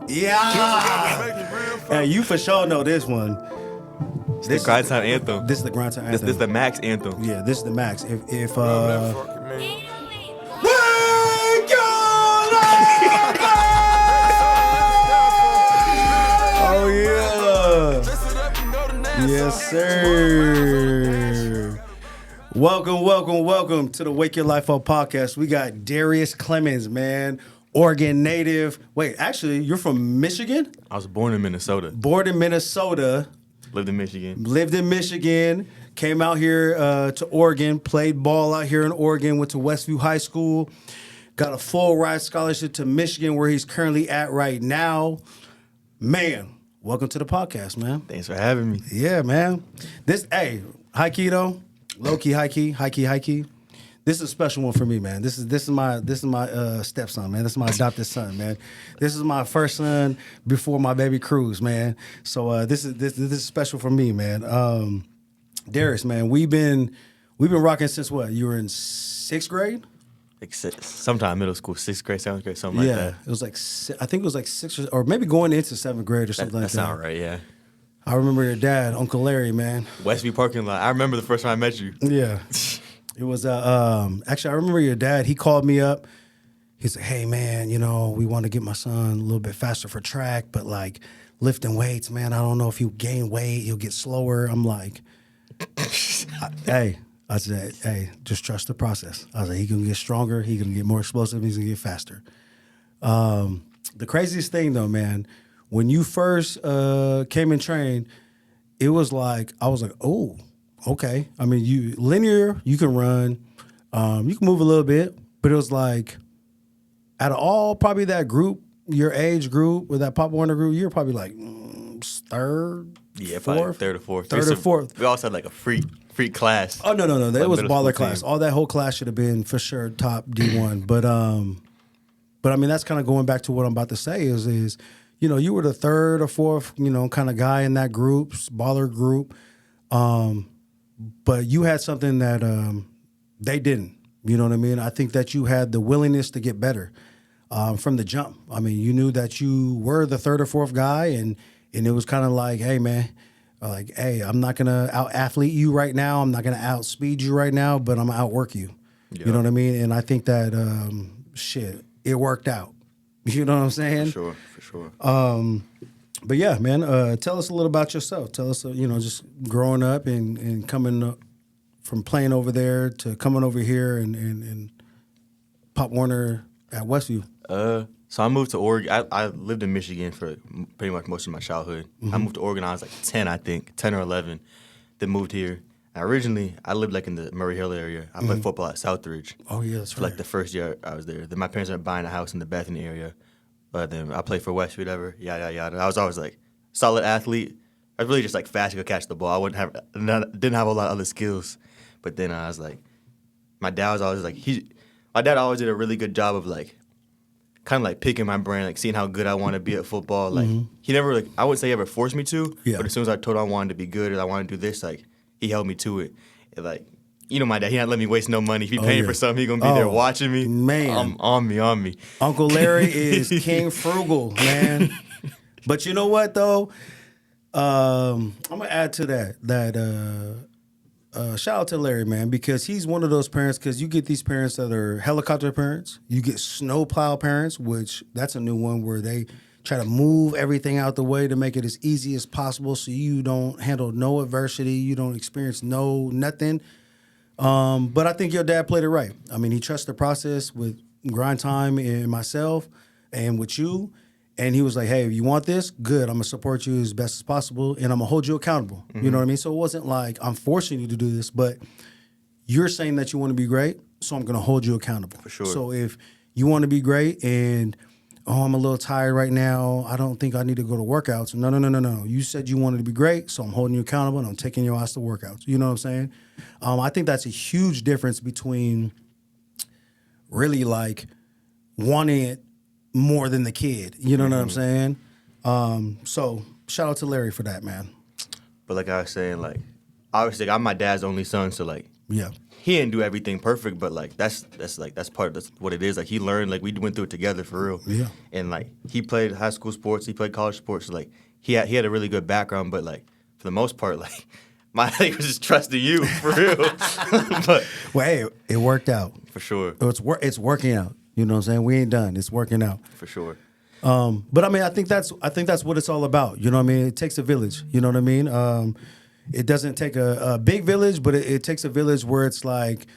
Yeah. Hey, you for sure know this one. This the grind time anthem. This is the grind time anthem. This is the max anthem. Yeah, this is the max. If Oh yeah. Yes, sir. Welcome to the Wake Your Life Up podcast. We got Darrius Clemons, man. Oregon native. Wait, actually, you're from Michigan? I was born in Minnesota. Lived in Michigan. Came out here to Oregon. Played ball out here in Oregon. Went to Westview High School. Got a full ride scholarship to Michigan, where he's currently at right now. Man, welcome to the podcast, man. Thanks for having me. Yeah, man. High key though. Low key, high key. This is a special one for me, man. This is my stepson, man. This is my adopted son, man. This is my first son before my baby Cruz, man. So this is special for me, man. Darrius, man, we've been rocking since what? You were in 6th grade? Like sometime middle school, 6th grade, 7th grade, something like that. Yeah, it was like I think it was like 6th or maybe going into 7th grade or something like that. That sounds right, yeah. I remember your dad, Uncle Larry, man. Westview parking lot. I remember the first time I met you. Yeah. It was actually I remember your dad. He called me up. He said, "Hey man, we want to get my son a little bit faster for track, but like lifting weights, man. I don't know if he'll gain weight. He'll get slower." I'm like, I said, just trust the process. I was like, he can get stronger. He can get more explosive. He's gonna get faster. The craziest thing though, man, when you first came and trained, it was like I was like, oh. Okay. I mean, you can run, you can move a little bit, but it was like, out of all probably that group, your age group, with that Pop Warner group, you're probably like third, yeah, fourth, probably third or fourth. Third or fourth. We also had like a freak class. Oh, no. That was baller class. Team. All that whole class should have been for sure top D1. But I mean, that's kind of going back to what I'm about to say is you were the third or fourth, kind of guy in that group, baller group. But you had something that they didn't. You know what I mean? I think that you had the willingness to get better from the jump. I mean, you knew that you were the third or fourth guy, and it was kind of like, hey, man, I'm not going to out-athlete you right now. I'm not going to outspeed you right now, but I'm going to outwork you. Yep. You know what I mean? And I think that, it worked out. You know what I'm saying? For sure. But yeah, man, tell us a little about yourself. Tell us, just growing up and coming up from playing over there to coming over here and Pop Warner at Westview. So I moved to Oregon. I lived in Michigan for pretty much most of my childhood. Mm-hmm. I moved to Oregon when I was like 10, I think, 10 or 11. Then moved here. And originally, I lived like in the Murray Hill area. I played football at Southridge. Oh, yeah, that's right. For like the first year I was there. Then my parents ended up buying a house in the Bethany area. But then I played for Westview, whatever, yada, yada. I was always like solid athlete. I was really just like fast to catch the ball. I didn't have a lot of other skills. But then I was like, my dad was always like, my dad always did a really good job of like, kind of like picking my brain, like seeing how good I want to be at football. Like he never like, I wouldn't say he ever forced me to, but as soon as I told him I wanted to be good or I wanted to do this, like he held me to it. And, like, my dad, he not let me waste no money. If he paying for something, he gonna be there watching me. Man. On me. Uncle Larry is king frugal, man. But you know what, though? I'm going to add to that shout out to Larry, man, because he's one of those parents, because you get these parents that are helicopter parents. You get snowplow parents, which that's a new one where they try to move everything out the way to make it as easy as possible so you don't handle no adversity, you don't experience nothing. But I think your dad played it right. I mean, he trusts the process with Grind Time and myself and with you. And he was like, hey, if you want this, good. I'm going to support you as best as possible, and I'm going to hold you accountable. Mm-hmm. You know what I mean? So it wasn't like I'm forcing you to do this, but you're saying that you want to be great, so I'm going to hold you accountable. For sure. So if you want to be great and, I'm a little tired right now, I don't think I need to go to workouts. No. You said you wanted to be great, so I'm holding you accountable, and I'm taking your ass to workouts. You know what I'm saying? I think that's a huge difference between really like wanting it more than the kid. You know what I'm saying? So shout out to Larry for that, man. But like I was saying, like obviously I'm my dad's only son, so like Yeah. He didn't do everything perfect, but like that's part of that's what it is. Like he learned, like we went through it together for real. Yeah. And like he played high school sports, he played college sports. So like he had a really good background, but like for the most part, like my thing was just trusting you for real. But Well, hey, it worked out. for sure, It's working out. You know what I'm saying? We ain't done. It's working out. for sure. But I mean, I think that's what it's all about. You know what I mean? It takes a village. You know what I mean? It doesn't take a big village, but it takes a village where it's like,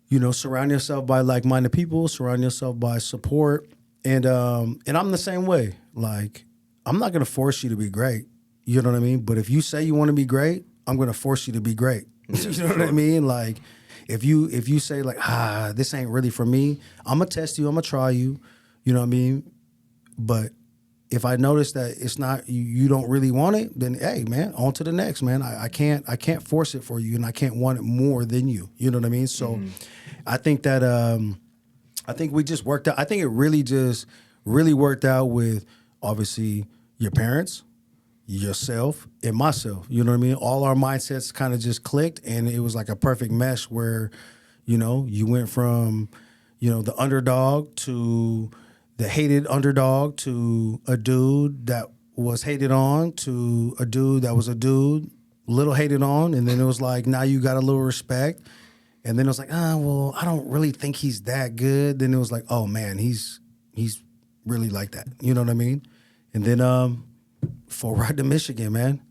you know, surround yourself by like-minded people, surround yourself by support, and I'm the same way. Like, I'm not gonna force you to be great. You know what I mean? But if you say you want to be great, I'm gonna force you to be great. You know what I mean? Like, if you say like, this ain't really for me, I'm gonna test you. I'm gonna try you. You know what I mean? But if I notice that it's not you don't really want it, then hey man, on to the next, man. I can't force it for you, and I can't want it more than you. You know what I mean? So I think that I think we just worked out. I think it really worked out with obviously your parents, yourself, and myself. You know what I mean? All our mindsets kind of just clicked, and it was like a perfect mesh where, you know, you went from, you know, the underdog to the hated underdog to a dude that was hated on to a dude that was a dude, little hated on, and then it was like now you got a little respect, and then it was like, well, I don't really think he's that good. Then it was like, oh man, he's really like that. You know what I mean? And then full ride to Michigan, man.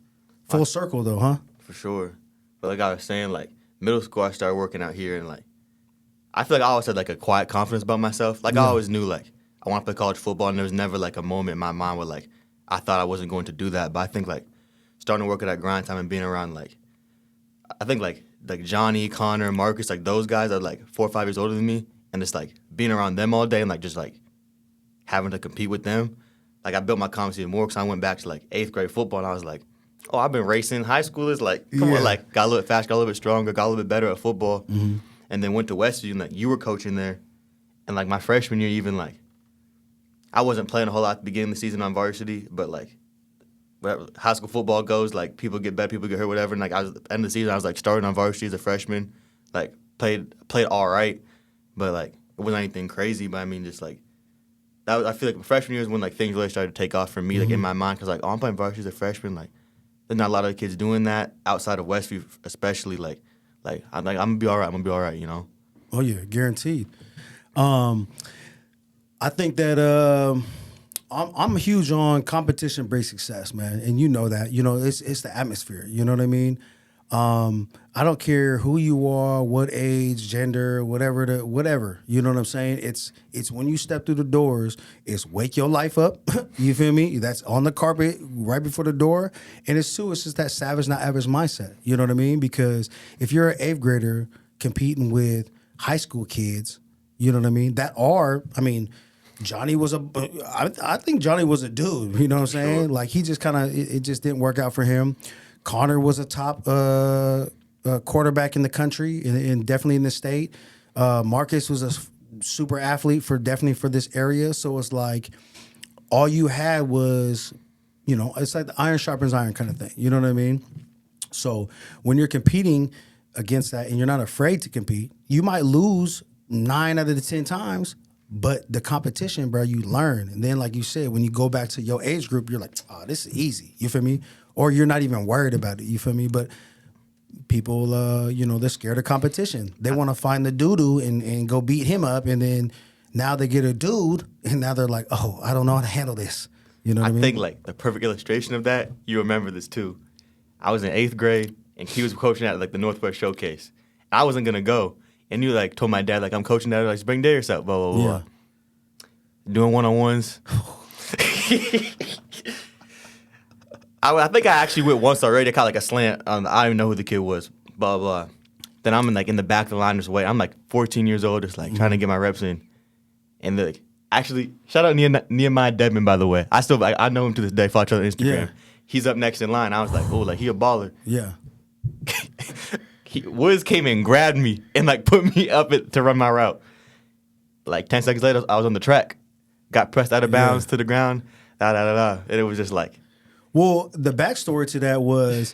Full circle though, huh? For sure. But like I was saying, like middle school, I started working out here, and like I feel like I always had like a quiet confidence about myself. Like I always knew like I want to play college football, and there was never like a moment in my mind where like I thought I wasn't going to do that. But I think like starting to work at that grind time and being around like I think like Johnny, Connor, Marcus, like those guys are like 4 or 5 years older than me, and just like being around them all day and like just like having to compete with them. Like I built my confidence even more because I went back to like 8th grade football, and I was like, oh, I've been racing. High schoolers, like, come on, like got a little bit faster, got a little bit stronger, got a little bit better at football, and then went to Westview, and like you were coaching there, and like my freshman year, even like I wasn't playing a whole lot at the beginning of the season on varsity, but like whatever high school football goes, like people get better, people get hurt, whatever. And like I was at the end of the season, I was like starting on varsity as a freshman, like played all right, but like it wasn't anything crazy. But I mean, just like that was, I feel like my freshman year is when like things really started to take off for me, like in my mind, because like I'm playing varsity as a freshman, like there's not a lot of kids doing that outside of Westview, especially like I'm gonna be all right, you know. Oh yeah, guaranteed. I think that I'm huge on competition breeds success, man, and you know that. You know, it's the atmosphere. You know what I mean? I don't care who you are, what age, gender, whatever. You know what I'm saying? It's when you step through the doors, it's wake your life up. You feel me? That's on the carpet right before the door, and it's just that savage, not average mindset. You know what I mean? Because if you're an 8th grader competing with high school kids, you know what I mean? Johnny was I think Johnny was a dude, you know what I'm saying? Sure. Like he just kind of, it just didn't work out for him. Connor was a top quarterback in the country and definitely in the state. Marcus was a super athlete for this area. So it's like all you had was, you know, it's like the iron sharpens iron kind of thing. You know what I mean? So when you're competing against that and you're not afraid to compete, you might lose 9 out of the 10 times. But the competition, bro, you learn. And then, like you said, when you go back to your age group, you're like, oh, this is easy. You feel me? Or you're not even worried about it. You feel me? But people, you know, they're scared of competition. They want to find the doo-doo and go beat him up. And then now they get a dude, and now they're like, oh, I don't know how to handle this. You know what I mean? I think, like, the perfect illustration of that, you remember this, too. I was in 8th grade, and he was coaching at, like, the Northwest Showcase. I wasn't going to go. And you like told my dad like I'm coaching that like bring Darrius out, blah blah blah. Yeah. Doing one-on-ones. I think I actually went once already. I caught like a slant. I don't even know who the kid was. Blah blah. Then I'm in the back of the line just wait. I'm like 14 years old, just like trying to get my reps in. And like actually, shout out Nehemiah Dedman, by the way. I know him to this day. Follow each other on Instagram. Yeah. He's up next in line. I was like, oh, like he a baller. Yeah. Woods came and grabbed me and like put me up to run my route. Like 10 seconds later, I was on the track, got pressed out of bounds to the ground, and it was just like. Well, the backstory to that was,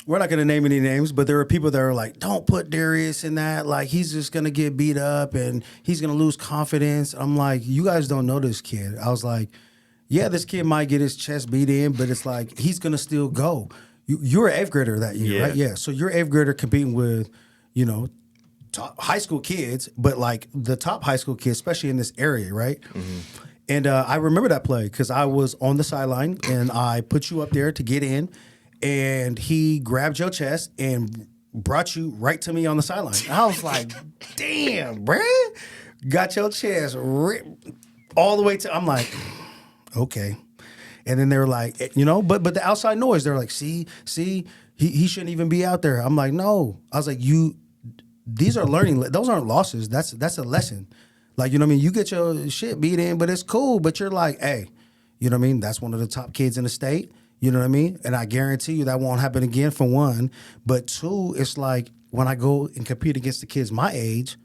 we're not going to name any names, but there were people that were like, don't put Darius in that. Like, he's just going to get beat up and he's going to lose confidence. I'm like, you guys don't know this kid. I was like, yeah, this kid might get his chest beat in, but it's like, he's going to still go. You're an 8th grader that year, right? Yeah. So you're 8th grader competing with, you know, top high school kids, but like the top high school kids, especially in this area, right? Mm-hmm. And I remember that play because I was on the sideline and I put you up there to get in. And he grabbed your chest and brought you right to me on the sideline. I was like, damn, bruh. Got your chest all the way to, I'm like, okay. And then they were like, you know, but the outside noise, they're like, see, he shouldn't even be out there. I'm like, no. I was like, these are learning. Those aren't losses. That's a lesson. Like, you know what I mean? You get your shit beat in, but it's cool. But you're like, hey, you know what I mean? That's one of the top kids in the state. You know what I mean? And I guarantee you that won't happen again, for one. But two, it's like when I go and compete against the kids my age,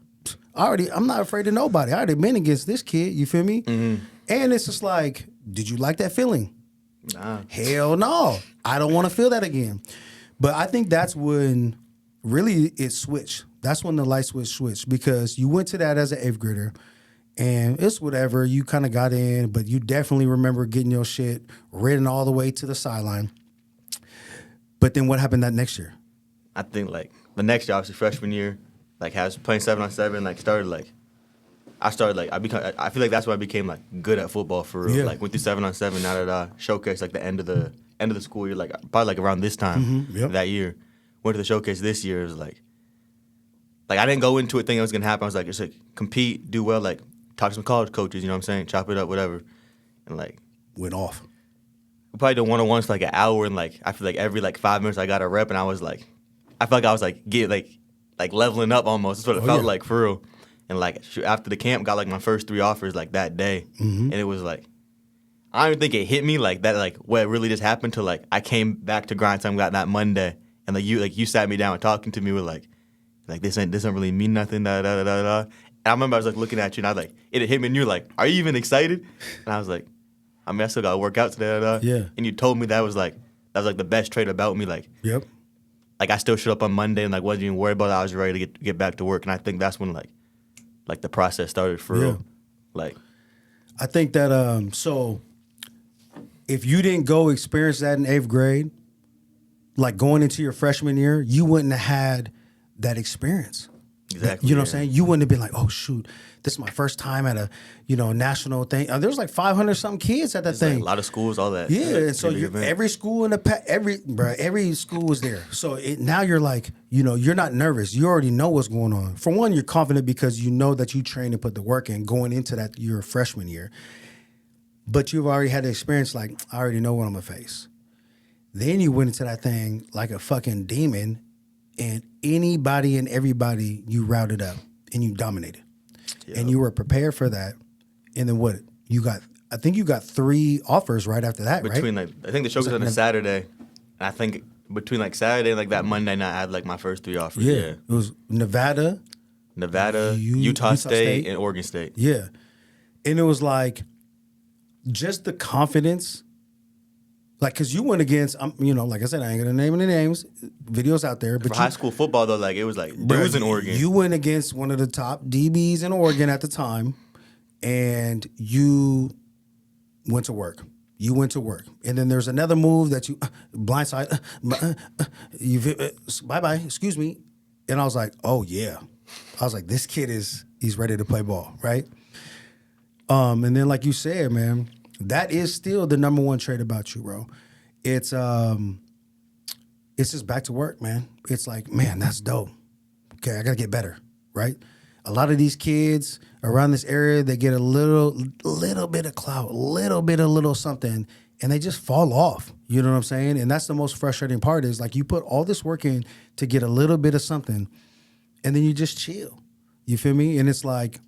I'm not afraid of nobody. I already been against this kid, you feel me? Mm-hmm. And it's just like, did you like that feeling? Nah. Hell no. I don't want to feel that again. But I think that's when really it switched. That's when the light switch switched, because you went to that as an 8th grader. And it's whatever, you kind of got in, but you definitely remember getting your shit ridden all the way to the sideline. But then what happened that next year? I think, like, the next year, obviously freshman year, like, I was playing 7-on-7, like, I feel like that's when I became, like, good at football for real. Yeah. Like, went through 7-on-7, now that I showcased, like, the end of the school year, like, probably, like, around this time that year. Went to the showcase this year, it was, like, I didn't go into it thinking it was going to happen. I was like, just, like, compete, do well, like, talk to some college coaches, you know what I'm saying? Chop it up, whatever. And, like, went off. We probably did one-on-ones for, like, an hour, and, like, I feel like every, like, 5 minutes I got a rep, and I was, like, I felt like I was, like, leveling up almost. That's what it felt like, for real. And, like, after the camp, got, like, my first 3 offers, like, that day. Mm-hmm. And it was, like, I don't even think it hit me, like, that, like, what really just happened till, like, I came back to grind time that Monday. And, you sat me down and talking to me with, like, this don't really mean nothing, da-da-da-da-da. I remember I was, like, looking at you, and I was like, it hit me, and you were like, are you even excited? And I was like, I mean, I still got to work out today. Yeah. And you told me that was the best trait about me. Like, yep. Like, I still showed up on Monday and, like, wasn't even worried about it. I was ready to get back to work. And I think that's when, like the process started for real. Like, I think that, so if you didn't go experience that in 8th grade, like, going into your freshman year, you wouldn't have had that experience. Exactly. You know what I'm saying? You wouldn't have been like, oh, shoot, this is my first time at a, national thing. There was like 500-something kids at that thing. Like a lot of schools, all that. Yeah, and so every school in every school was there. So now you're like, you're not nervous. You already know what's going on. For one, you're confident because you know that you trained and put the work in going into that your freshman year. But you've already had the experience, like, I already know what I'm going to face. Then you went into that thing like a fucking demon, and anybody and everybody you routed up and you dominated. Yep. And you were prepared for that. And then what? I think you got 3 offers right after that, right? I think the show was on a Saturday. And I think between, like, Saturday and, like, that Monday night, I had, like, my first 3 offers. Yeah. It was Nevada, Utah State, and Oregon State. Yeah. And it was like just the confidence. Like, because you went against, like I said, I ain't going to name any names, videos out there. But for high school football, though, like, it was like, dudes in Oregon. You went against one of the top DBs in Oregon at the time, and you went to work. And then there's another move that you, blindside, bye-bye, excuse me. And I was like, oh, yeah. I was like, this kid he's ready to play ball, right? And then, like you said, man, that is still the number one trait about you, bro. It's just back to work, man. It's like, man, that's dope. Okay, I gotta get better, right? A lot of these kids around this area, they get a little bit of clout, little something, and they just fall off. You know what I'm saying? And that's the most frustrating part is, like, you put all this work in to get a little bit of something, and then you just chill. You feel me? And it's like,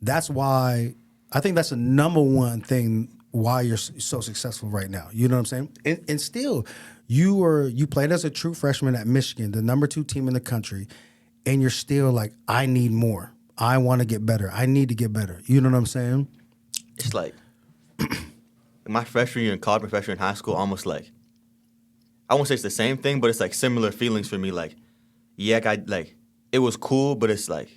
that's why I think that's the number one thing why you're so successful right now. You know what I'm saying? And still, you played as a true freshman at Michigan, the number 2 team in the country, and you're still like, I need more. I want to get better. I need to get better. You know what I'm saying? It's like my freshman year in college, my freshman year in high school, almost like I won't say it's the same thing, but it's like similar feelings for me. Like, yeah, it was cool, but it's like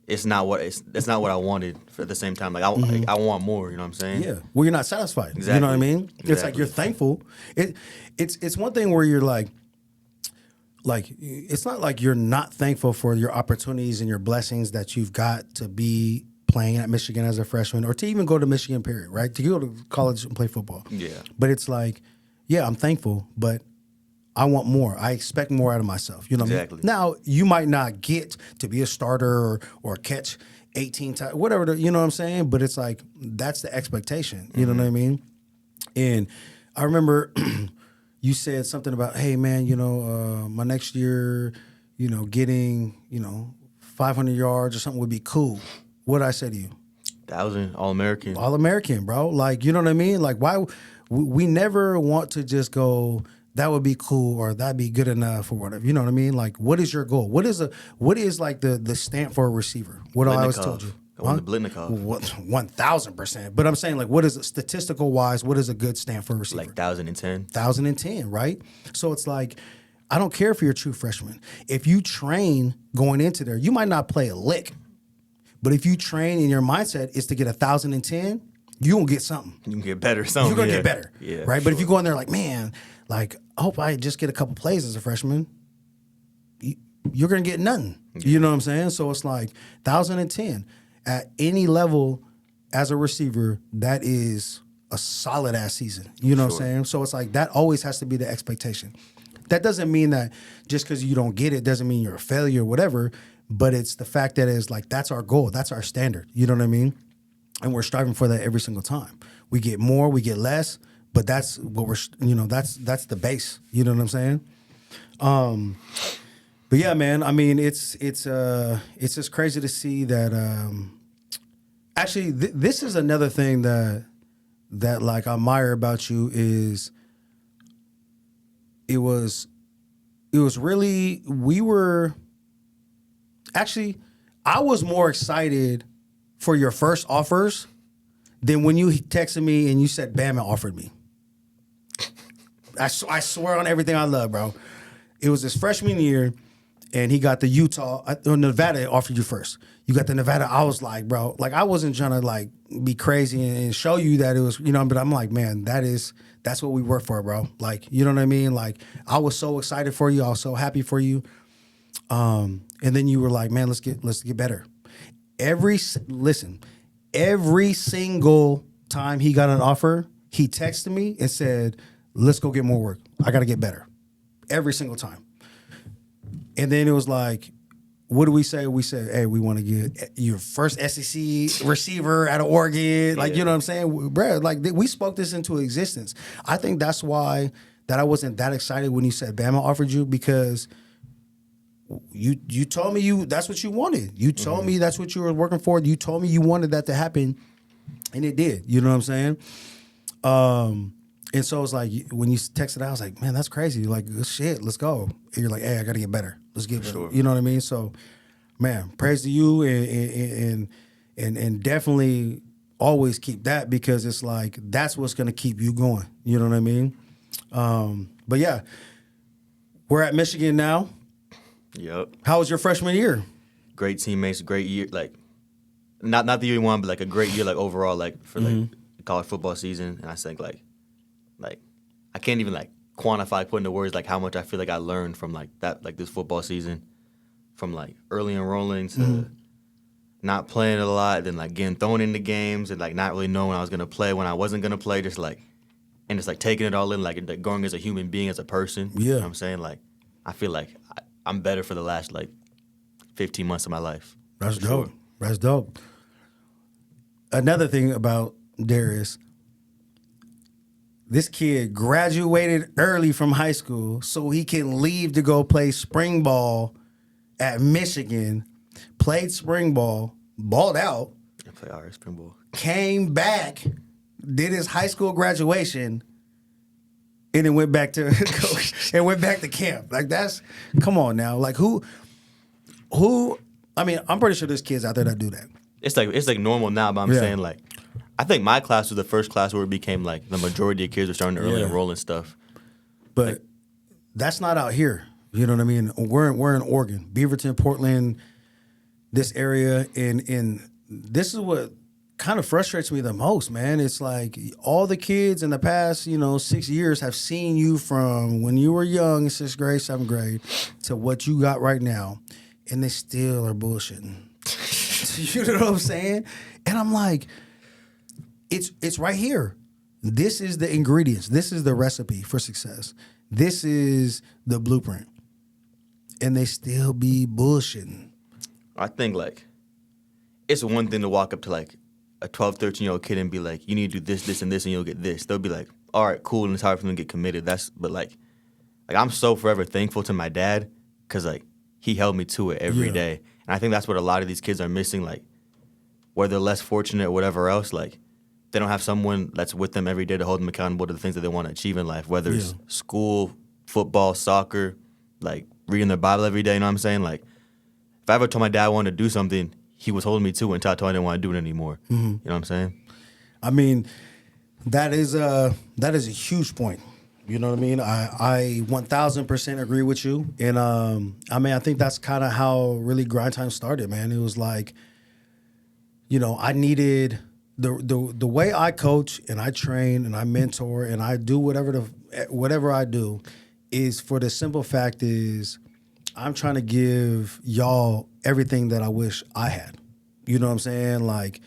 it's not what I wanted at the same time. Like I want more. You know what I'm saying? Yeah. Well, you're not satisfied. Exactly. You know what I mean? It's like Exactly. you're thankful. It's one thing where you're like it's not like you're not thankful for your opportunities and your blessings that you've got to be playing at Michigan as a freshman or to even go to Michigan, period, right? To go to college and play football. Yeah. But it's like, yeah, I'm thankful, but I want more. I expect more out of myself. You know what Exactly. I mean? Now, you might not get to be a starter or catch 18 times, whatever, you know what I'm saying? But it's like, that's the expectation. You know what I mean? And I remember you said something about, hey, man, my next year, getting, 500 yards or something would be cool. What did I say to you? 1,000 All-American. All-American, bro. Like, you know what I mean? Like, why we never want to just go, that would be cool or that'd be good enough or whatever. You know what I mean? Like, what is your goal? What is like the stamp for a receiver? What I always told you. I won the Blitnikoff. 1,000%. But I'm saying, like, what is statistical wise? What is a good stamp for a receiver? Like 1,010. 1,010, right? So it's like, I don't care if you're a true freshman. If you train going into there, you might not play a lick, but if you train and your mindset is to get 1,010, you gonna get something. You can get better. Something. You're gonna get better, Yeah, right? But if you go in there like, man, like, I hope I just get a couple plays as a freshman, you're gonna get nothing. You know what I'm saying? So it's like 1,010 at any level as a receiver. That is a solid ass season. You know what I'm saying? So it's like that always has to be the expectation. That doesn't mean that just because you don't get it doesn't mean you're a failure or whatever. But it's the fact that it's like that's our goal, that's our standard. You know what I mean? And we're striving for that every single time. We get more, we get less, but that's what that's the base. You know what I'm saying? But yeah, man. I mean, it's just crazy to see that. Actually, this is another thing that like I admire about you is it was really I was more excited for your first offers than when you texted me and you said Bama offered me. I swear on everything I love, bro. It was his freshman year, and he got the Nevada offered you first. You got the Nevada. I was like, bro, like I wasn't trying to like be crazy and show you that it was, but I'm like, man, that's what we work for, bro. Like, you know what I mean? Like, I was so excited for you. I was so happy for you. And then you were like, man, let's get better. Every single time he got an offer, he texted me and said, let's go get more work. I got to get better. Every single time. And then it was like, what do we say? We said, hey, we want to get your first SEC receiver out of Oregon. Like, you know what I'm saying? Bro, like we spoke this into existence. I think that's why that I wasn't that excited when you said Bama offered you, because you told me that's what you wanted. You told me that's what you were working for. You told me you wanted that to happen, and it did. You know what I'm saying? And so it's like when you texted, I was like, man, that's crazy. You're like, shit, let's go. And you're like, hey, I got to get better. Let's get better. Sure. You know what I mean? So, man, praise to you, and definitely always keep that, because it's like that's what's going to keep you going. You know what I mean? But yeah, we're at Michigan now. Yep. How was your freshman year? Great teammates, great year. Like, not the year you won, but like a great year, like overall, like for like college football season. And I think like I can't even like quantify, put into words like how much I feel like I learned from like that, like this football season, from like early enrolling to not playing a lot, then like getting thrown into games and like not really knowing when I was gonna play, when I wasn't gonna play, just like taking it all in, like growing as a human being, as a person. Yeah. You know what I'm saying? Like, I feel like I'm better for the last like 15 months of my life. That's dope. Sure. That's dope. Another thing about Darrius, this kid graduated early from high school so he can leave to go play spring ball at Michigan, played spring ball, balled out, I play RS spring ball. came back, did his high school graduation, and then went back to camp. Like, that's, come on now. Like, who I mean, I'm pretty sure there's kids out there that do that. It's like normal now, but I'm saying like, I think my class was the first class where it became like the majority of kids were starting to early enroll and stuff. But That's not out here. You know what I mean? We're in Oregon, Beaverton, Portland, this area, and this is what kind of frustrates me the most, man. It's like all the kids in the past, 6 years have seen you from when you were young, in 6th grade, 7th grade, to what you got right now, and they still are bullshitting. You know what I'm saying? And I'm like, it's right here. This is the ingredients. This is the recipe for success. This is the blueprint. And they still be bullshitting. I think, like, it's one thing to walk up to, like, a 12, 13-year-old kid and be like, you need to do this, this, and this, and you'll get this. They'll be like, all right, cool, and it's hard for them to get committed. But, like I'm so forever thankful to my dad because, like, he held me to it every day. And I think that's what a lot of these kids are missing, like, where they're less fortunate or whatever else, like, they don't have someone that's with them every day to hold them accountable to the things that they want to achieve in life, whether it's school, football, soccer, like, reading their Bible every day, you know what I'm saying? Like, if I ever told my dad I wanted to do something, he was holding me to it until I told him I didn't want to do it anymore. Mm-hmm. You know what I'm saying? I mean, that is a huge point. You know what I mean? I 1,000% agree with you. And I think that's kind of how really Grind Time started, man. It was like, I needed the way I coach and I train and I mentor and I do whatever I do is for the simple fact is I'm trying to give y'all everything that I wish I had. You know what I'm saying? Like,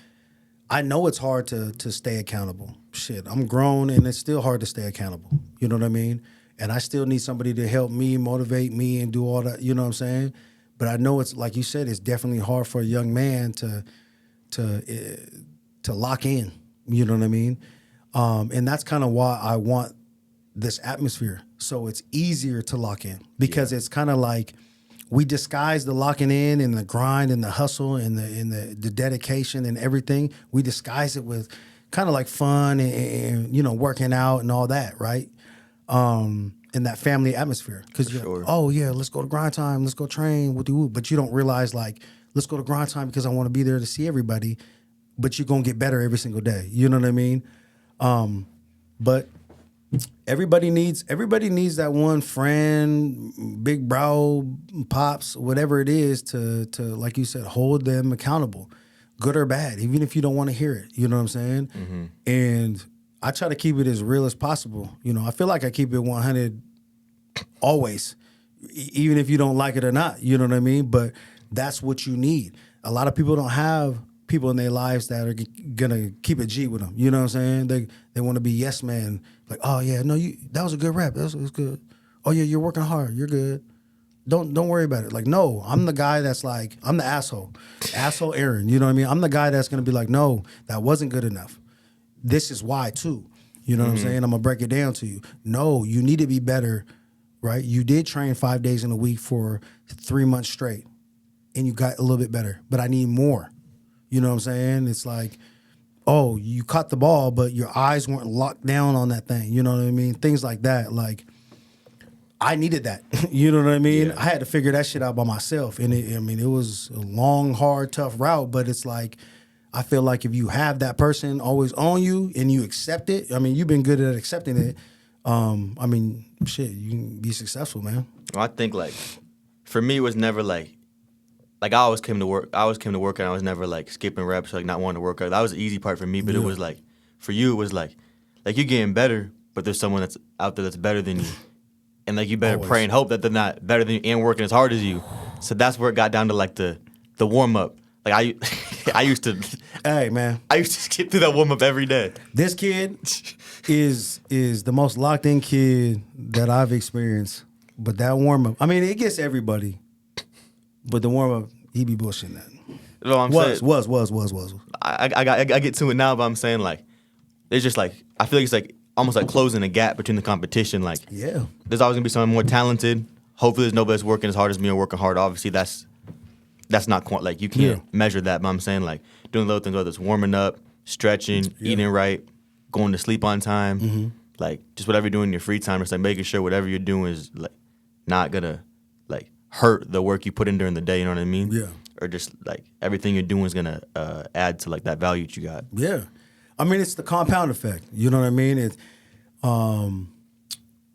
I know it's hard to stay accountable. Shit, I'm grown and it's still hard to stay accountable. You know what I mean? And I still need somebody to help me, motivate me, and do all that. You know what I'm saying? But I know it's, like you said, it's definitely hard for a young man to lock in. You know what I mean? And that's kind of why I want this atmosphere, so it's easier to lock in, because it's kind of like we disguise the locking in and the grind and the hustle and the dedication and everything. We disguise it with kind of like fun and working out and all that, right? In that family atmosphere, because oh yeah, let's go to Grind Time, let's go train with you, but you don't realize, like, let's go to Grind Time because I want to be there to see everybody, but you're gonna get better every single day. You know what I mean? But everybody needs that one friend, big bro, pops, whatever it is, to like you said, hold them accountable, good or bad, even if you don't want to hear it. You know what I'm saying? Mm-hmm. And I try to keep it as real as possible. I feel like I keep it 100 always, even if you don't like it or not. You know what I mean? But that's what you need. A lot of people don't have people in their lives that are gonna keep it G with them. You know what I'm saying? They want to be yes man. Like, oh yeah, no, that was a good rep. That was good. Oh yeah, you're working hard. You're good. Don't worry about it. Like, no, I'm the guy that's like, I'm the asshole Aaron. You know what I mean? I'm the guy that's gonna be like, no, that wasn't good enough. This is why too. You know what I'm saying? I'm gonna break it down to you. No, you need to be better, right? You did train 5 days in a week for 3 months straight, and you got a little bit better. But I need more. You know what I'm saying? It's like, oh, you caught the ball, but your eyes weren't locked down on that thing. You know what I mean? Things like that. Like, I needed that. You know what I mean? Yeah. I had to figure that shit out by myself. And it was a long, hard, tough route, but it's like, I feel like if you have that person always on you and you accept it, you've been good at accepting it. Shit, you can be successful, man. Well, I think, like, for me, it was never like I always came to work. And I was never like skipping reps, like not wanting to work out. That was the easy part for me. But it was like, for you, it was like you're getting better, but there's someone that's out there that's better than you, and like you better pray and hope that they're not better than you and working as hard as you. So that's where it got down to like the warm up. Like I used to. Hey man, I used to skip through that warm up every day. This kid is the most locked in kid that I've experienced. But that warm up, it gets everybody. But the warm up, he be bullshitting that. No, I'm saying was. I get to it now, but I'm saying, like, it's just like, I feel like it's like almost like closing a gap between the competition. Like, yeah, there's always gonna be someone more talented. Hopefully, there's nobody that's working as hard as me or working hard. Obviously, that's not like you can't measure that. But I'm saying, like, doing little things, whether it's warming up, stretching, eating right, going to sleep on time, like just whatever you're doing in your free time, it's like making sure whatever you're doing is like not gonna like hurt the work you put in during the day. You know what I mean? Yeah. Or just like everything you're doing is gonna add to like that value that you got. Yeah, it's the compound effect. You know what I mean?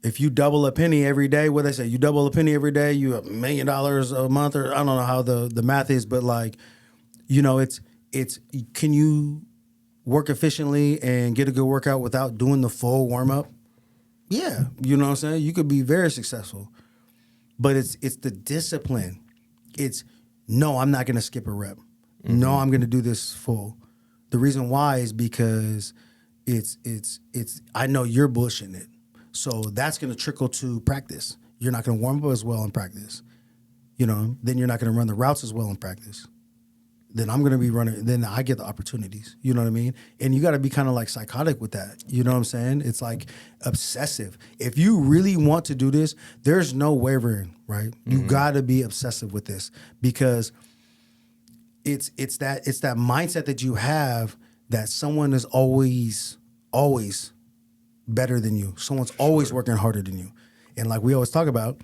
If you double a penny every day, what they say, you double a penny every day, you $1 million a month, or I don't know how the math is, but like, it's can you work efficiently and get a good workout without doing the full warm up? Yeah, you know what I'm saying? You could be very successful. But it's the discipline. It's no, I'm not going to skip a rep. No, I'm going to do this full. The reason why is because it's I know you're bullshitting it. So that's going to trickle to practice. You're not going to warm up as well in practice. Then you're not going to run the routes as well in practice. Then I'm going to be running. Then I get the opportunities. You know what I mean? And you got to be kind of like psychotic with that. You know what I'm saying? It's like obsessive. If you really want to do this, there's no wavering, right? You got to be obsessive with this because it's that mindset that you have that someone is always better than you. Someone's always working harder than you. And like we always talk about,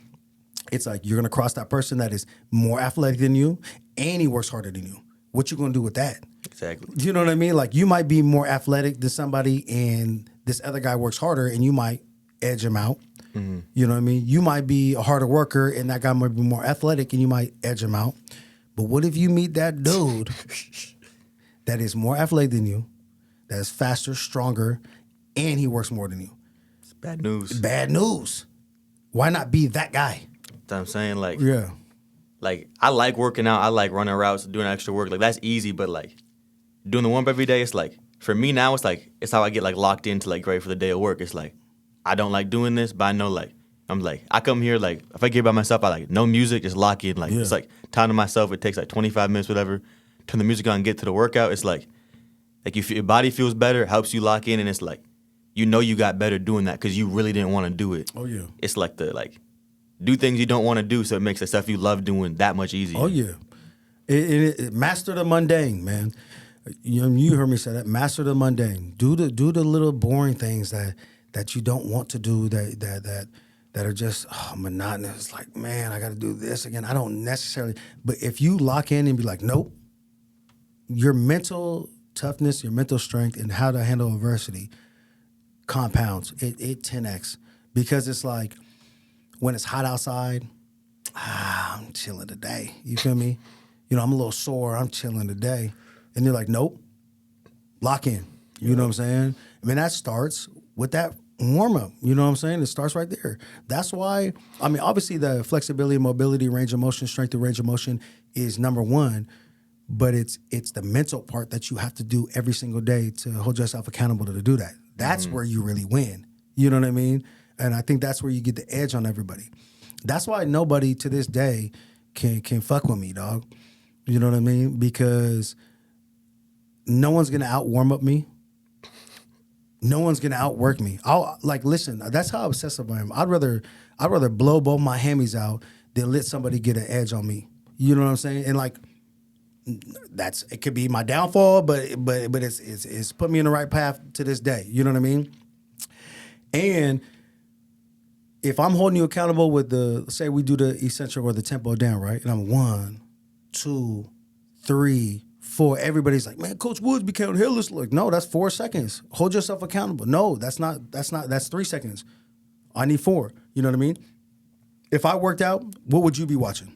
it's like you're going to cross that person that is more athletic than you and he works harder than you. What you going to do with that? Exactly. You know what I mean? Like you might be more athletic than somebody and this other guy works harder and you might edge him out. You know what I mean? You might be a harder worker and that guy might be more athletic and you might edge him out. But what if you meet that dude that is more athletic than you, that is faster, stronger, and he works more than you? It's bad news. Bad news. Why not be that guy? That's what I'm saying. Like, Yeah. Like, I like working out. I like running routes, doing extra work. Like, that's easy. But, like, doing the warm-up every day, it's like, for me now, it's like, it's how I get, like, locked into, like, ready for the day of work. It's like, I don't like doing this, but I know, like, I'm like, I come here, like, if I get by myself, I like, no music, just lock in. Like, it's like, time to myself. It takes, like, 25 minutes, whatever. Turn the music on and get to the workout. It's like your body feels better, helps you lock in, and it's like, you know you got better doing that because you really didn't want to do it. Oh, yeah. It's like do things you don't want to do, so it makes the stuff you love doing that much easier. Oh, yeah. It master the mundane, man. You heard me say that. Master the mundane. Do the little boring things that you don't want to do that are just monotonous. Like, man, I got to do this again. I don't necessarily. But if you lock in and be like, nope, your mental toughness, your mental strength, and how to handle adversity compounds. It 10x because it's like, when it's hot outside, I'm chilling today. You feel me? I'm a little sore. I'm chilling today. And they're like, nope, lock in. You know what I'm saying? I mean, that starts with that warm-up. You know what I'm saying? It starts right there. That's why, I mean, obviously the flexibility, mobility, range of motion, strength and range of motion is number one. But it's the mental part that you have to do every single day to hold yourself accountable to do that. That's where you really win. You know what I mean? And I think that's where you get the edge on everybody. That's why nobody to this day can fuck with me, dog. You know what I mean? Because no one's gonna out warm up me. No one's gonna outwork me. Listen. That's how obsessive I am. I'd rather blow both my hammies out than let somebody get an edge on me. You know what I'm saying? And like, it could be my downfall, but it's put me in the right path to this day. You know what I mean? And if I'm holding you accountable with say we do the eccentric or the tempo down, right? And I'm 1, 2, 3, 4. Everybody's like, man, Coach Woods be counting hitless. Like, no, that's 4 seconds. Hold yourself accountable. No, that's 3 seconds. I need 4. You know what I mean? If I worked out, what would you be watching?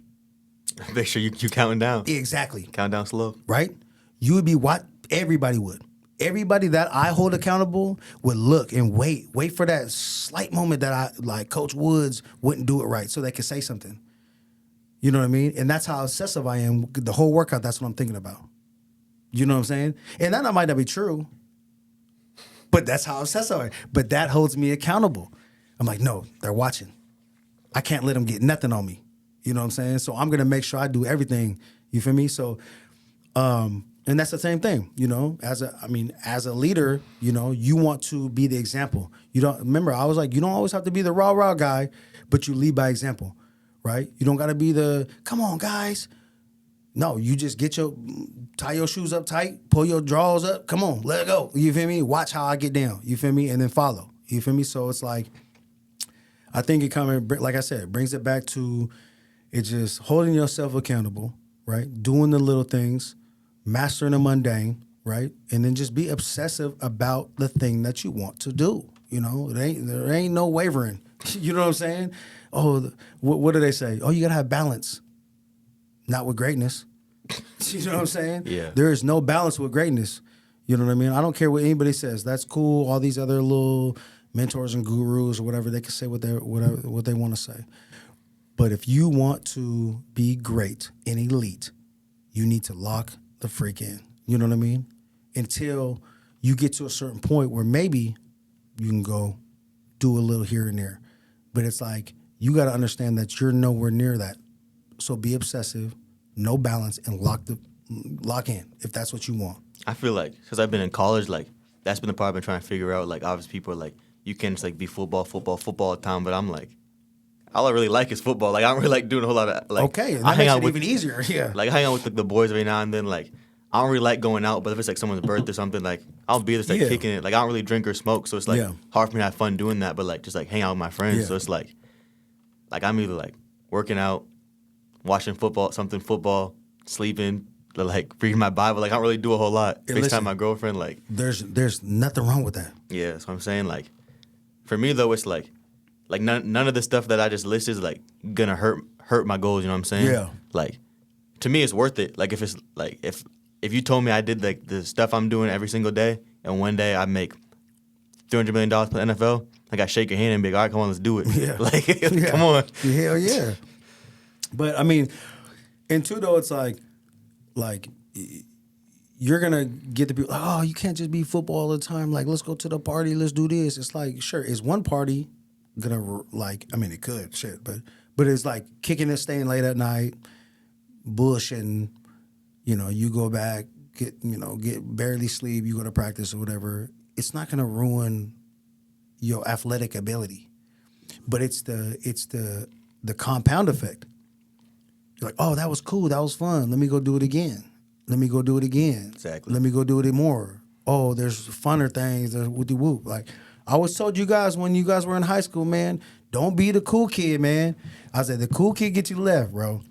Make sure you counting down. Exactly. Count down slow. Right? You would be what? Everybody would. Everybody that I hold accountable would look and wait for that slight moment that Coach Woods wouldn't do it right so they could say something. You know what I mean? And that's how obsessive I am. The whole workout, that's what I'm thinking about. You know what I'm saying? And that might not be true, but that's how obsessive I am. But that holds me accountable. I'm like, no, they're watching. I can't let them get nothing on me. You know what I'm saying? So I'm going to make sure I do everything. You feel me? So, and that's the same thing, as a leader, you want to be the example. I was like, you don't always have to be the rah guy, but you lead by example, right? You don't got to be the, come on guys. No, you just tie your shoes up tight, pull your drawers up. Come on, let it go. You feel me? Watch how I get down. You feel me? And then follow. You feel me? So it's like, I think like I said, it brings it back to it's just holding yourself accountable, right? Doing the little things, mastering the mundane, right? And then just be obsessive about the thing that you want to do. There ain't no wavering. You know what I'm saying? Oh, what do they say? Oh, you got to have balance. Not with greatness. You know what I'm saying? Yeah. There is no balance with greatness. You know what I mean? I don't care what anybody says. That's cool. All these other little mentors and gurus or whatever, they can say what they want to say. But if you want to be great and elite, you need to lock the freak in. You know what I mean? Until you get to a certain point where maybe you can go do a little here and there. But it's like, you got to understand that you're nowhere near that. So be obsessive, no balance, and lock in if that's what you want. I feel like, because I've been in college, like, that's been the part I've been trying to figure out. Like, obviously people are like, you can't just, like, be football all the time. But I'm like, all I really like is football. Like, I don't really like doing a whole lot of, like. Okay, that I hang makes out it with, even easier, yeah. Like, I hang out with the boys every now and then. Like, I don't really like going out, but if it's, like, someone's birthday or something, like, I'll be there, like, kicking it. Like, I don't really drink or smoke, so it's, like, hard for me to have fun doing that. But, like, just, like, hang out with my friends. Yeah. So it's, like, I'm either, like, working out, watching football, sleeping, like reading my Bible. Like, I don't really do a whole lot. FaceTime my girlfriend. Like, there's nothing wrong with that. Yeah, that's what I'm saying. Like, for me though, it's like none of the stuff that I just listed is like gonna hurt my goals. You know what I'm saying? Yeah. Like, to me, it's worth it. Like, if it's like if you told me I did like the stuff I'm doing every single day, and one day I make $300 million for the NFL, like, I shake your hand and be like, all right, come on, let's do it. Yeah. Like, come on. Hell yeah. But I mean, and two though, it's like you're gonna get the people. Oh, you can't just be football all the time. Like, let's go to the party. Let's do this. It's like, sure, is one party gonna like? I mean, it could shit, but it's like kicking and staying late at night, bullshitting. You know, you go back, get barely sleep. You go to practice or whatever. It's not gonna ruin your athletic ability, but it's the compound effect. You're like, oh, that was cool. That was fun. Let me go do it again. Exactly. Let me go do it more. Oh, there's funner things. There's whoopty whoop. Like, I always told you guys when you guys were in high school, man, don't be the cool kid, man. I said, the cool kid gets you left, bro.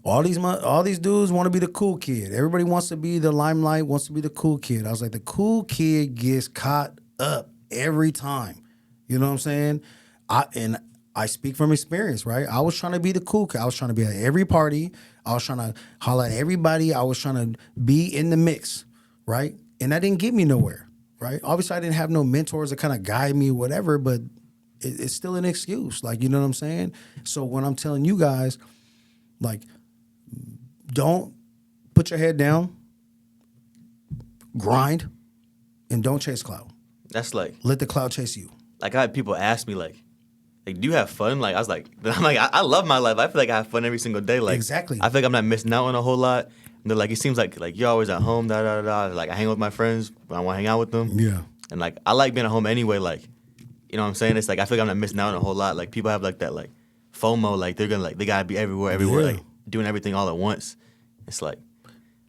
All these dudes want to be the cool kid. Everybody wants to be the limelight, wants to be the cool kid. I was like, the cool kid gets caught up every time. You know what I'm saying? I speak from experience, right? I was trying to be the cool kid. I was trying to be at every party. I was trying to holler at everybody. I was trying to be in the mix, right? And that didn't get me nowhere, right? Obviously, I didn't have no mentors to kind of guide me, whatever, but it's still an excuse. Like, you know what I'm saying? So when I'm telling you guys, like, don't put your head down, grind, and don't chase cloud. That's like, let the cloud chase you. Like, I had people ask me, like, do you have fun? Like, I was like, I'm like, I love my life. I feel like I have fun every single day. Like, exactly. I feel like I'm not missing out on a whole lot. And they're like, it seems like you're always at home, Like, I hang with my friends when I want to hang out with them. Yeah. And, like, I like being at home anyway. Like, you know what I'm saying? It's like, I feel like I'm not missing out on a whole lot. Like, people have, like, that, like, FOMO. Like, they're going to, like, they got to be everywhere, like, doing everything all at once. It's like,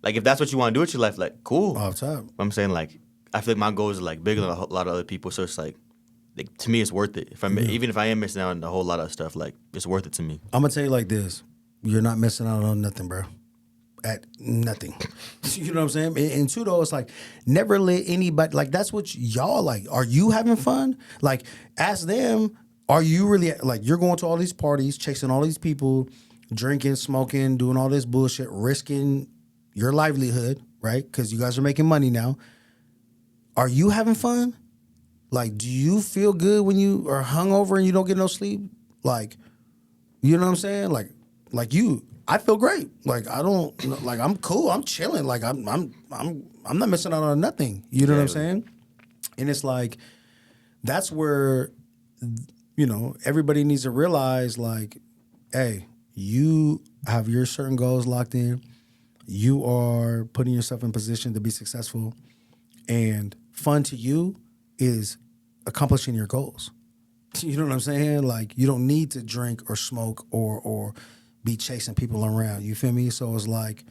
if that's what you want to do with your life, like, cool. All the time. I'm saying, like, I feel like my goals are, like, bigger than a lot of other people. So it's like, to me, it's worth it. Even if I am missing out on a whole lot of stuff, like, it's worth it to me. I'm gonna tell you like this: you're not missing out on nothing, bro. At nothing. You know what I'm saying? And two, though, it's like, never let anybody, like, that's what y'all like. Are you having fun? Like, ask them. Are you really, like, you're going to all these parties, chasing all these people, drinking, smoking, doing all this bullshit, risking your livelihood, right? Because you guys are making money now. Are you having fun? Like, do you feel good when you are hungover and you don't get no sleep? Like, you know what I'm saying? Like I feel great. Like, I don't, like, I'm cool. I'm chilling. Like, I'm not missing out on nothing. You know what I'm saying? And it's like, that's where, you know, everybody needs to realize, like, hey, you have your certain goals locked in. You are putting yourself in position to be successful, and fun to you is accomplishing your goals. You know what I'm saying? Like, you don't need to drink or smoke or be chasing people around. You feel me? So it's like,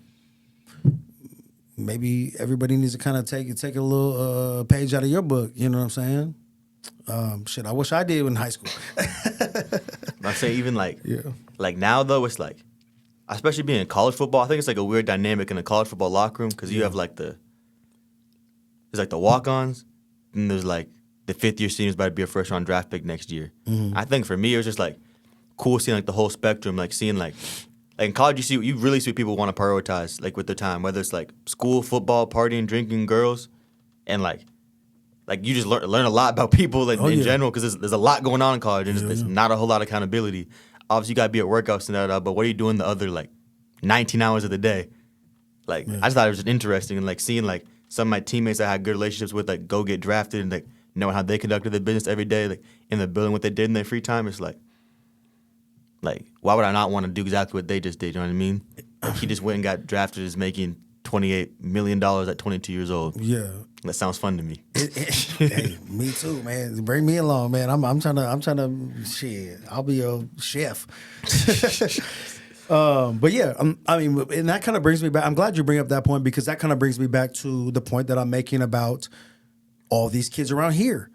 maybe everybody needs to kind of take a little page out of your book. You know what I'm saying? Shit, I wish I did in high school. I say even like now though, it's like, especially being in college football, I think it's like a weird dynamic in the college football locker room because you have like there's like the walk-ons, and there's like the fifth-year senior's about to be a first-round draft pick next year. I think for me, it was just like cool seeing like the whole spectrum, like seeing like in college you really see people want to prioritize like with their time, whether it's like school, football, partying, drinking, girls, and like you just learn a lot about people like, in general, because there's a lot going on in college, and there's not a whole lot of accountability. Obviously, you got to be at workouts and that, but what are you doing the other like 19 hours of the day? Like I just thought it was just interesting, and like seeing like some of my teammates I had good relationships with like go get drafted, and like knowing how they conducted their business every day, like in the building, what they did in their free time. It's like why would I not want to do exactly what they just did? You know what I mean? Like, he just went and got drafted as making $28 million at 22 years old. Yeah. That sounds fun to me. Hey, me too, man. Bring me along, man. I'm trying to shit. I'll be a chef. But yeah, I mean, and that kind of brings me back. I'm glad you bring up that point, because that kind of brings me back to the point that I'm making about all these kids around here.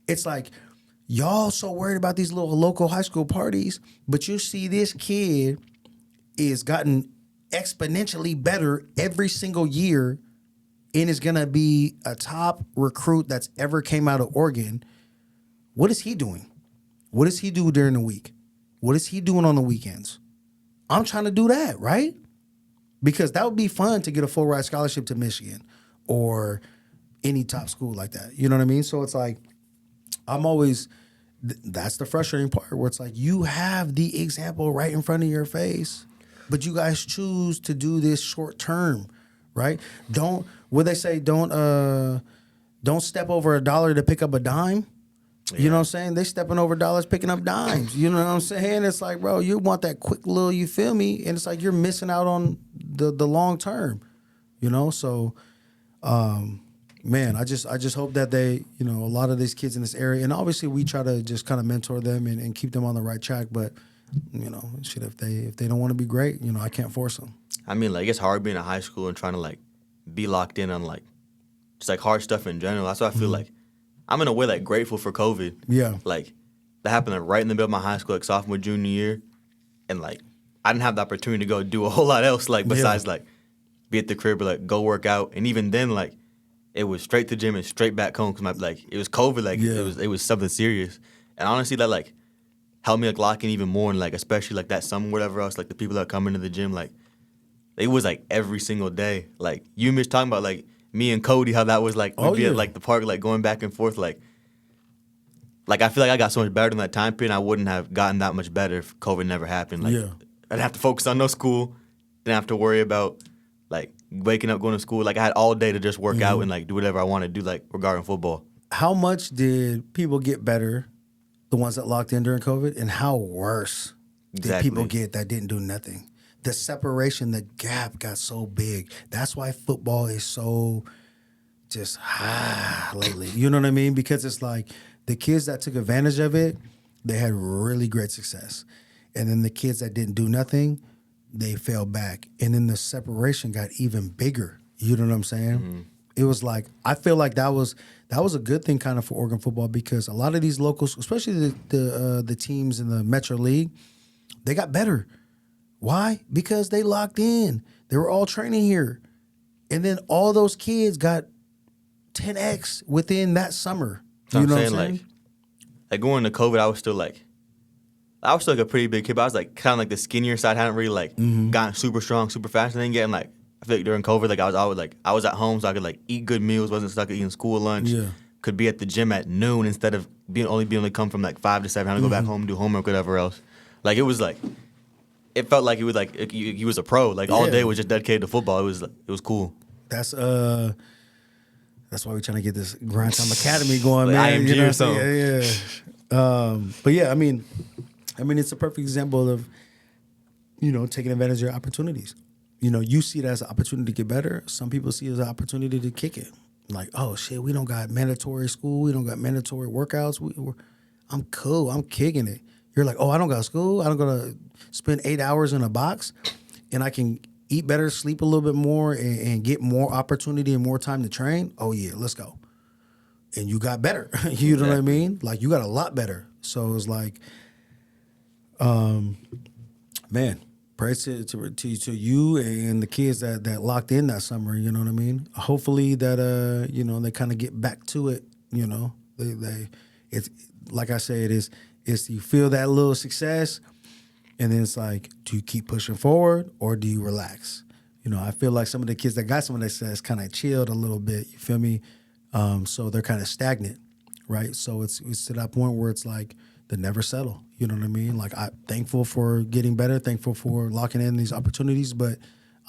It's like, y'all so worried about these little local high school parties, but you see this kid is gotten exponentially better every single year and is going to be a top recruit that's ever came out of Oregon. What is he doing? What does he do during the week? What is he doing on the weekends? I'm trying to do that, right? Because that would be fun to get a full ride scholarship to Michigan or any top school like that. You know what I mean? So it's like, I'm always, that's the frustrating part, where it's like you have the example right in front of your face, but you guys choose to do this short term, right? Don't step over $1 to pick up a dime. Yeah. You know what I'm saying? They stepping over dollars, picking up dimes. You know what I'm saying? It's like, bro, you want that quick little, you feel me? And it's like you're missing out on the long term, you know? So, man, I just hope that they, you know, a lot of these kids in this area, and obviously we try to just kind of mentor them and keep them on the right track. But, you know, shit, if they don't want to be great, you know, I can't force them. I mean, like, it's hard being in high school and trying to like be locked in on like just like hard stuff in general. That's why I feel like I'm in a way like grateful for COVID. Yeah. Like that happened like, right in the middle of my high school, like sophomore, junior year. And like I didn't have the opportunity to go do a whole lot else, like besides like be at the crib or like go work out. And even then, like it was straight to the gym and straight back home, because it was COVID, like it was something serious. And honestly, that like helped me like lock in even more, and like especially like that summer, whatever else, like the people that come into the gym, like it was like every single day. Like you and Mitch talking about like me and Cody, how that was like we'd be at like the park, like going back and forth, like I feel like I got so much better in that time period. I wouldn't have gotten that much better if COVID never happened. Like I'd have to focus on no school, didn't have to worry about like waking up, going to school. Like I had all day to just work out and like do whatever I want to do, like regarding football. How much did people get better, the ones that locked in during COVID, and how worse did people get that didn't do nothing? The separation, the gap got so big. That's why football is so just lately. You know what I mean? Because it's like the kids that took advantage of it, they had really great success. And then the kids that didn't do nothing, they fell back. And then the separation got even bigger. You know what I'm saying? Mm-hmm. It was like, I feel like that was a good thing kind of for Oregon football, because a lot of these locals, especially the teams in the Metro League, they got better. Why? Because they locked in. They were all training here. And then all those kids got 10X within that summer. So you know what I'm saying? Like going into COVID, I was still like a pretty big kid, but I was like kind of like the skinnier side. I hadn't really like gotten super strong, super fast. And then getting like, I feel like during COVID, like I was at home, so I could like eat good meals, wasn't stuck at eating school lunch. Yeah. Could be at the gym at noon instead of being able to come from like 5 to 7, having to go back home, do homework, whatever else. Like it was like, it felt like he was like he was a pro. Like all day was just dedicated to football. It was cool. That's why we're trying to get this Grind Time Academy going, like man. IMG you know or something. Yeah. But yeah, I mean, it's a perfect example of, you know, taking advantage of your opportunities. You know, you see it as an opportunity to get better. Some people see it as an opportunity to kick it. Like, oh shit, we don't got mandatory school. We don't got mandatory workouts. I'm cool. I'm kicking it. You're like, oh, I don't got school. I don't gotta spend 8 hours in a box, and I can eat better, sleep a little bit more, and get more opportunity and more time to train. Oh yeah, let's go. And you got better. You know what I mean? Like you got a lot better. So it's like, man, praise to you and the kids that locked in that summer. You know what I mean? Hopefully that you know, they kind of get back to it. You know, It's like I said, it's you feel that little success, and then it's like, do you keep pushing forward or do you relax? I feel like some of the kids that got some of that success kind of chilled a little bit. You feel me? So they're kind of stagnant, right? So it's to that point where it's like they never settle. You know what I mean? Like, I'm thankful for getting better, thankful for locking in these opportunities, but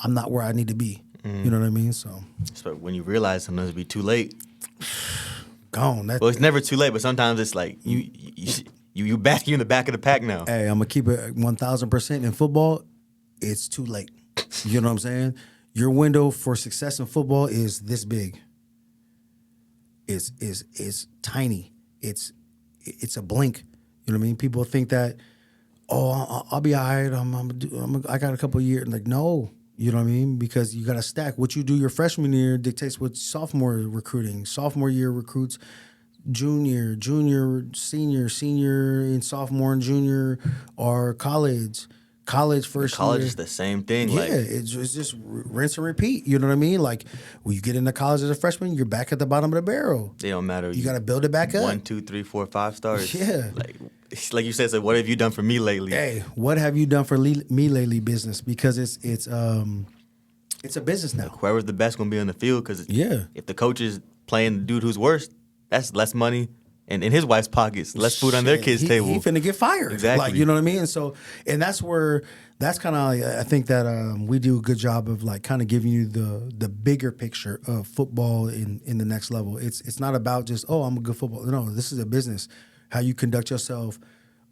I'm not where I need to be. You know what I mean? So when you realize sometimes it'll be too late. Gone. Well, it's never too late, but sometimes it's like you back in the back of the pack now. Hey, I'm gonna keep it 1,000% in football. It's too late. You know what I'm saying? Your window for success in football is this big. It's tiny. It's a blink. You know what I mean? People think that, I'll be all right. I got a couple of years. Like, no. You know what I mean? Because you got to stack. What you do your freshman year dictates what sophomore recruiting. Sophomore year recruits junior, senior, and sophomore and junior are college. College first year. College is the same thing. Yeah, it's just rinse and repeat. You know what I mean? Like, when you get into college as a freshman, you're back at the bottom of the barrel. They don't matter. You got to build it back up. 1, 2, 3, 4, 5 stars. Yeah. Like you said, so what have you done for me lately? Hey, what have you done for me lately? Business, because it's a business now. Whoever's the best gonna be on the field, because if the coach is playing the dude who's worse, that's less money and in his wife's pockets, less food on their kids' table. He finna get fired. Exactly. Like, you know what I mean? And that's kind of, I think that we do a good job of like kind of giving you the bigger picture of football in the next level. It's not about just, I'm a good footballer. No, this is a business. How you conduct yourself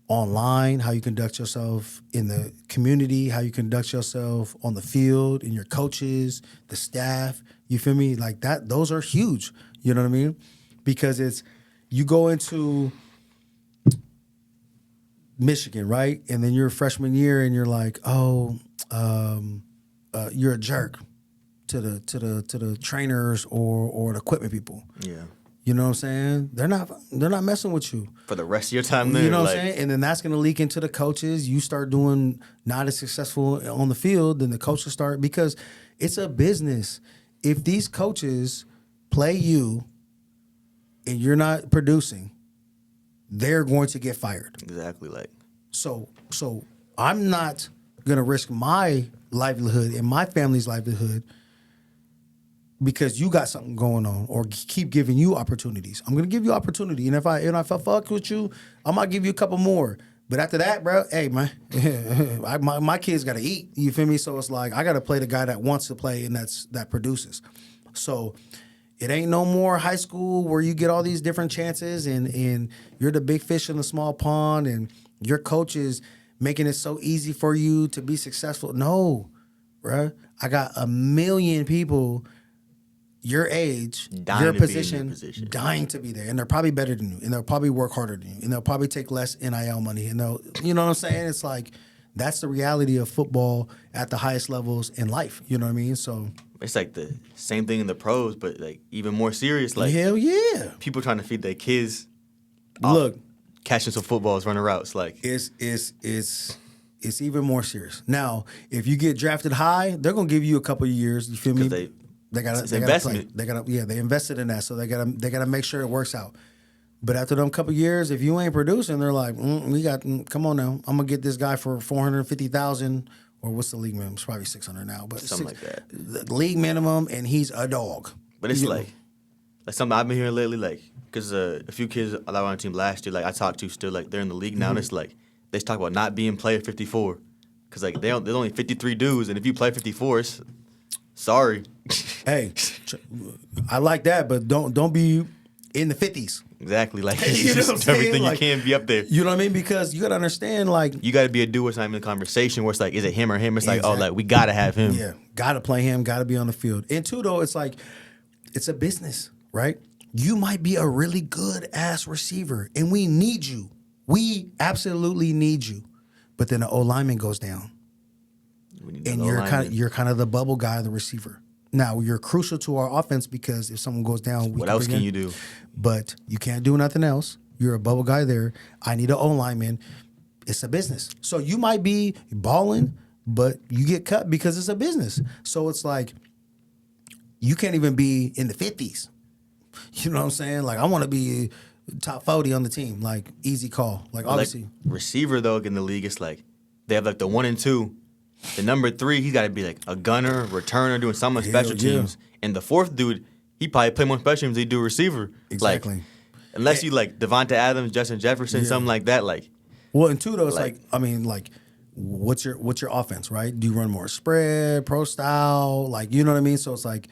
online, how you conduct yourself in the community, how you conduct yourself on the field, and your coaches, the staff. You feel me? Like that, those are huge. You know what I mean? Because you go into Michigan, right? And then you're a freshman year and you're like, you're a jerk to the trainers or the equipment people. Yeah. You know what I'm saying? They're not messing with you for the rest of your time there. You know what I'm saying? And then that's going to leak into the coaches. You start doing not as successful on the field, then the coaches start, because it's a business. If these coaches play you and you're not producing, they're going to get fired. Exactly. So I'm not going to risk my livelihood and my family's livelihood because you got something going on, or keep giving you opportunities. I'm gonna give you opportunity, and if I fuck with you, I might give you a couple more. But after that, bro, hey man, my kids gotta eat. You feel me? So it's like I gotta play the guy that wants to play and that produces. So it ain't no more high school where you get all these different chances and you're the big fish in the small pond, and your coach is making it so easy for you to be successful. No, bro, I got 1 million people your age, your position, dying to be there. And they're probably better than you. And they'll probably work harder than you. And they'll probably take less NIL money. And you know what I'm saying? It's like, that's the reality of football at the highest levels in life. You know what I mean? So it's like the same thing in the pros, but like even more serious. Like, hell yeah. People trying to feed their kids. Look, catching some footballs, running routes. Like, it's even more serious. Now, if you get drafted high, they're gonna give you a couple of years. You feel me? They gotta play. They invested in that, so they gotta make sure it works out. But after them couple years, if you ain't producing, they're like, come on now, I'm gonna get this guy for $450,000, or what's the league minimum? It's probably $600 now, but something like that. The league minimum, and he's a dog. But it's like something I've been hearing lately, like because a few kids that were on the team last year, like I talked to, still like they're in the league now, and it's like they talk about not being player 54, because like there's only 53 dudes, and if you play 54, sorry. Hey, I like that, but don't be in the 50s. Exactly, like you know just everything like, you can be up there. You know what I mean? Because you gotta understand, like you gotta be a doer. It's not even a conversation where it's like, is it him or him? It's exactly. Like, like we gotta have him. Yeah, gotta play him. Gotta be on the field. And two, though, it's like it's a business, right? You might be a really good ass receiver, and we need you. We absolutely need you. But then the O lineman goes down, and you're kind of the bubble guy, the receiver. Now, you're crucial to our offense because if someone goes down, what else can you do? But you can't do nothing else. You're a bubble guy there. I need an O-lineman. It's a business. So you might be balling, but you get cut because it's a business. So it's like you can't even be in the 50s. You know what I'm saying? Like I want to be top 40 on the team. Like, easy call. Like, obviously. Like, receiver, though, in the league, it's like they have like the 1 and 2. The number 3, he's got to be like a gunner, returner, doing something on special teams. And the 4th dude, he probably play more special teams than he do receiver. Exactly. Like, unless you like Devonta Adams, Justin Jefferson, something like that. Like, well, and 2 though, it's like I mean, like, what's your offense, right? Do you run more spread, pro style? Like, you know what I mean? So it's like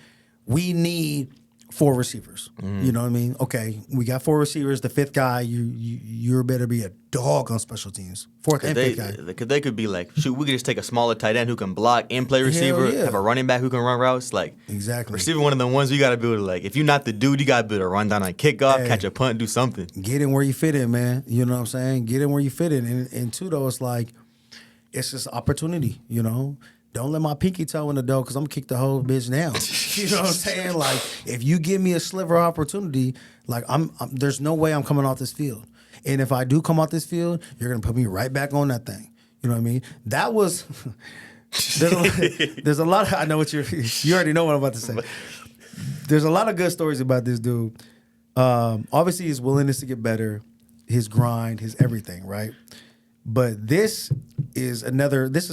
we need 4 receivers. You know what I mean? Okay, we got 4 receivers. The 5th guy, you better be a dog on special teams. 4th and 5th guy. Because they could be like, shoot, we could just take a smaller tight end who can block and play receiver, have a running back who can run routes. Like, exactly. Receiver, one of the ones you got to be able to, like, if you're not the dude, you got to be able to run down on kickoff, catch a punt, do something. Get in where you fit in, man. You know what I'm saying? Get in where you fit in. And 2, though, it's like, it's just opportunity, you know? Don't let my pinky toe in the dough because I'm going to kick the whole bitch down. You know what I'm saying? Like, if you give me a sliver of opportunity, like, there's no way I'm coming off this field. And if I do come off this field, you're going to put me right back on that thing. You know what I mean? That was... there's a lot of... I know what you already know what I'm about to say. There's a lot of good stories about this dude. Obviously, his willingness to get better, his grind, his everything, right? But this is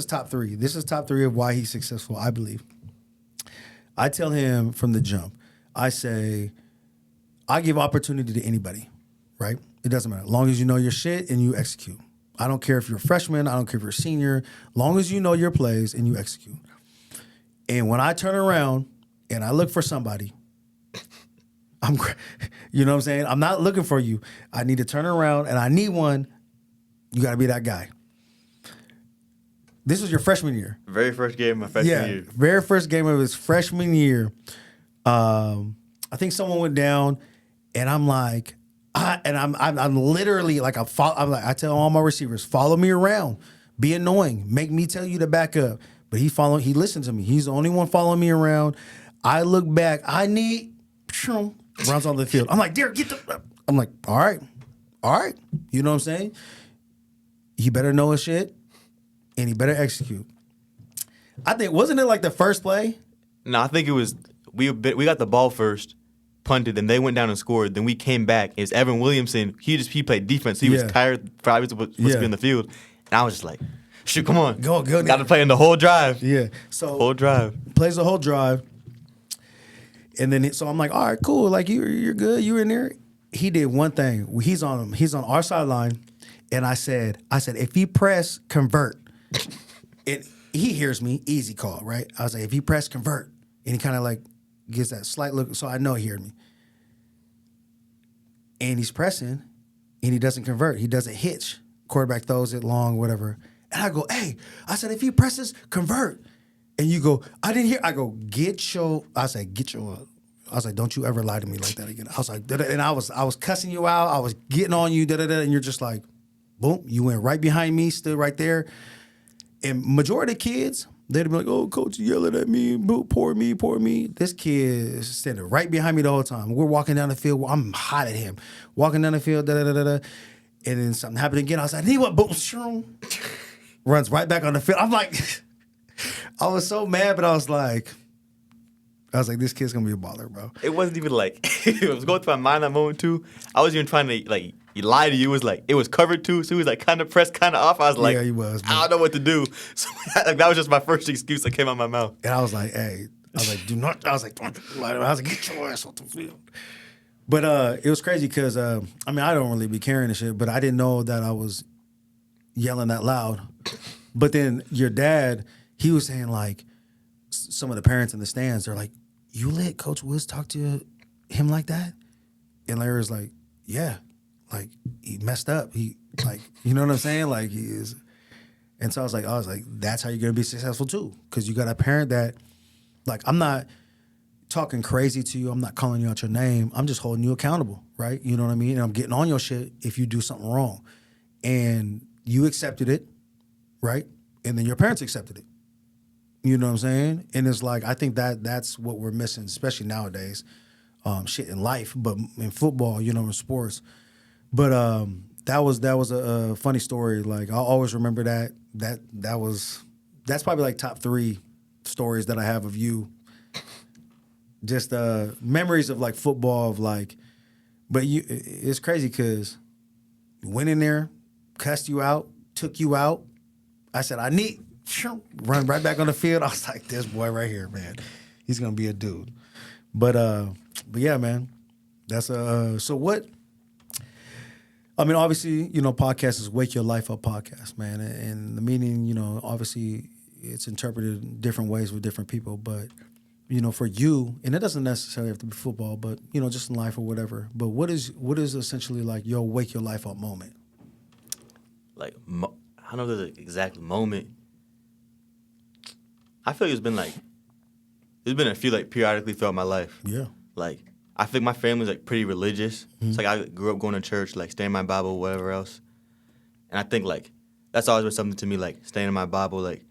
top 3. This is top 3 of why he's successful, I believe. I tell him from the jump, I say, I give opportunity to anybody, right? It doesn't matter. As long as you know your shit and you execute. I don't care if you're a freshman. I don't care if you're a senior. As long as you know your plays and you execute. And when I turn around and I look for somebody, you know what I'm saying? I'm not looking for you. I need to turn around and I need one. You got to be that guy. This was your freshman year. Very first game of my freshman year. Very first game of his freshman year. I think someone went down, and I'm like, I'm literally like, I tell all my receivers, follow me around, be annoying, make me tell you to back up. But he listened to me. He's the only one following me around. I look back, runs on the field. I'm like, Derek, I'm like, all right. You know what I'm saying? He better know his shit, and he better execute. I think, wasn't it like the first play? No, I think it was, we got the ball first, punted, then they went down and scored. Then we came back. It was Evan Williamson. He played defense. He was tired, probably supposed to be in the field. And I was just like, shoot, come on. Go. Got to play in the whole drive. Yeah. So whole drive. Plays the whole drive. And then, so I'm like, all right, cool. Like, you're good. You in there. He did one thing. He's on our sideline. And I said, if he press convert, he hears me, easy call, right? I was like, if he press convert, and he kind of like gives that slight look, so I know he heard me. And he's pressing, and he doesn't convert. He doesn't hitch. Quarterback throws it long, whatever. And I go, hey, I said, if he presses, convert. And you go, I didn't hear. I go, I was like, don't you ever lie to me like that again. I was like, and I was cussing you out. I was getting on you, and you're just like, boom, you went right behind me, stood right there. And majority of kids, they'd be like, oh, coach yelling at me, poor me. This kid is standing right behind me the whole time. We're walking down the field. I'm hot at him. Walking down the field, And then something happened again. I was like, what? Boom, shroom. Runs right back on the field. I'm like, I was so mad, but I was like, this kid's going to be a baller, bro. It wasn't even like, it was going through my mind that moment too. I was even trying to, like, he lied to you. It was like, it was covered too, so he was like kind of pressed, kind of off. I was like, yeah, he was. I don't know what to do. So that was just my first excuse that came out of my mouth. And I was like, do not. I was like, don't lie to me. I was like, get your ass off the field. But it was crazy because, I don't really be carrying the shit, but I didn't know that I was yelling that loud. But then your dad, he was saying like, some of the parents in the stands, they're like, you let Coach Woods talk to him like that? And Larry was like, yeah. Like, he messed up. He, like, you know what I'm saying? Like, he is. And so I was like, that's how you're going to be successful too. Because you got a parent that, like, I'm not talking crazy to you. I'm not calling you out your name. I'm just holding you accountable, right? You know what I mean? And I'm getting on your shit if you do something wrong. And you accepted it, right? And then your parents accepted it. You know what I'm saying? And it's like, I think that's what we're missing, especially nowadays. Shit in life, but in football, you know, in sports. But that was a funny story. Like, I'll always remember that. That's probably like top 3 stories that I have of you. Just memories of like football, of like But it's crazy because went in there, cussed you out, took you out. I said, I need run right back on the field. I was like, this boy right here, man, he's gonna be a dude. But yeah, man, that's so what. I mean, obviously, podcast is Wake Your Life Up podcast, man, and the meaning, obviously, it's interpreted in different ways with different people, but. For you, and it doesn't necessarily have to be football, but just in life or whatever. But what is essentially like your wake your life up moment? Like I don't know if there's an exact moment. I feel like there's been a few like periodically throughout my life. Yeah. Like I think my family's like pretty religious. Mm-hmm. It's like I grew up going to church, like staying in my Bible, whatever else. And I think like that's always been something to me, like staying in my Bible, like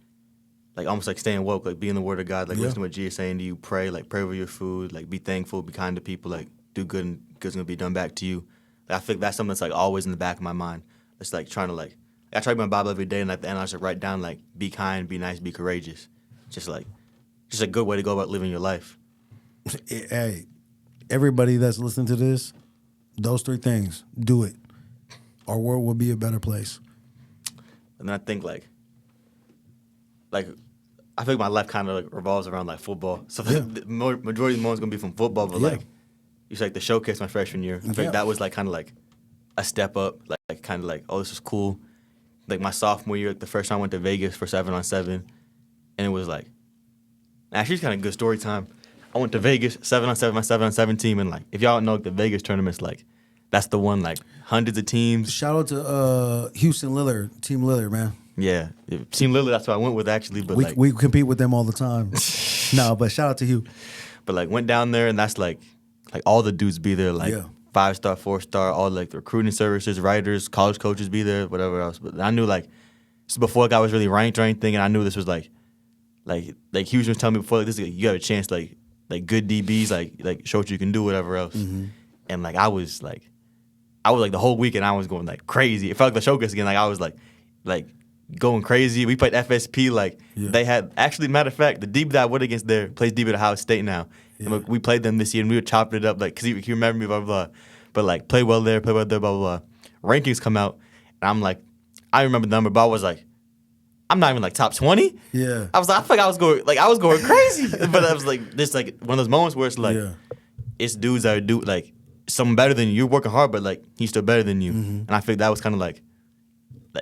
almost like staying woke, like be in the Word of God, like listen to what Jesus is saying to you, pray over your food, like be thankful, be kind to people, like do good and good's gonna be done back to you. Like, I think that's something that's like always in the back of my mind. It's like trying to I try to read my Bible every day, and at the end I just write down like be kind, be nice, be courageous. Just a good way to go about living your life. Hey, everybody that's listening to this, those 3 things, do it. Our world will be a better place. And then I think I think my life kind of revolves around like football. So the majority of the moments gonna be from football, but it's like the showcase my freshman year. I think that was like kind of like a step up, like kind of like, oh, this is cool. Like my sophomore year, the first time I went to Vegas for 7-on-7, and it was like actually it's kind of good story time. I went to Vegas 7-on-7, my 7-on-7 team, and like if y'all know the Vegas tournaments, like that's the one like hundreds of teams. Shout out to Houston Lillard, Team Lillard, man. Yeah, Team Lillard. That's what I went with actually. But we compete with them all the time. No, but shout out to you. But like went down there, and that's like all the dudes be there, like 5-star, 4-star, all like the recruiting services, writers, college coaches be there, whatever else. But I knew like this before I was really ranked or anything, and I knew this was like Houston was telling me before, like, this is, you have a chance, like good DBs, like show what you can do, whatever else. Mm-hmm. And like I was like the whole weekend I was going like crazy. It felt like the showcase again. Like I was like going crazy. We played FSP. They had actually, matter of fact, the DB that I went against there plays DB at Ohio State now. Yeah. And we played them this year, and we were chopping it up because he remember me, blah blah blah. But like play well there, blah blah blah. Rankings come out, and I'm like, I remember the number, but I was like, I'm not even like top 20. Yeah. I feel like I was going crazy. But I was like, this like one of those moments where it's like, it's dudes that do like someone better than you. You're working hard, but like he's still better than you. Mm-hmm. And I think that was kind of like.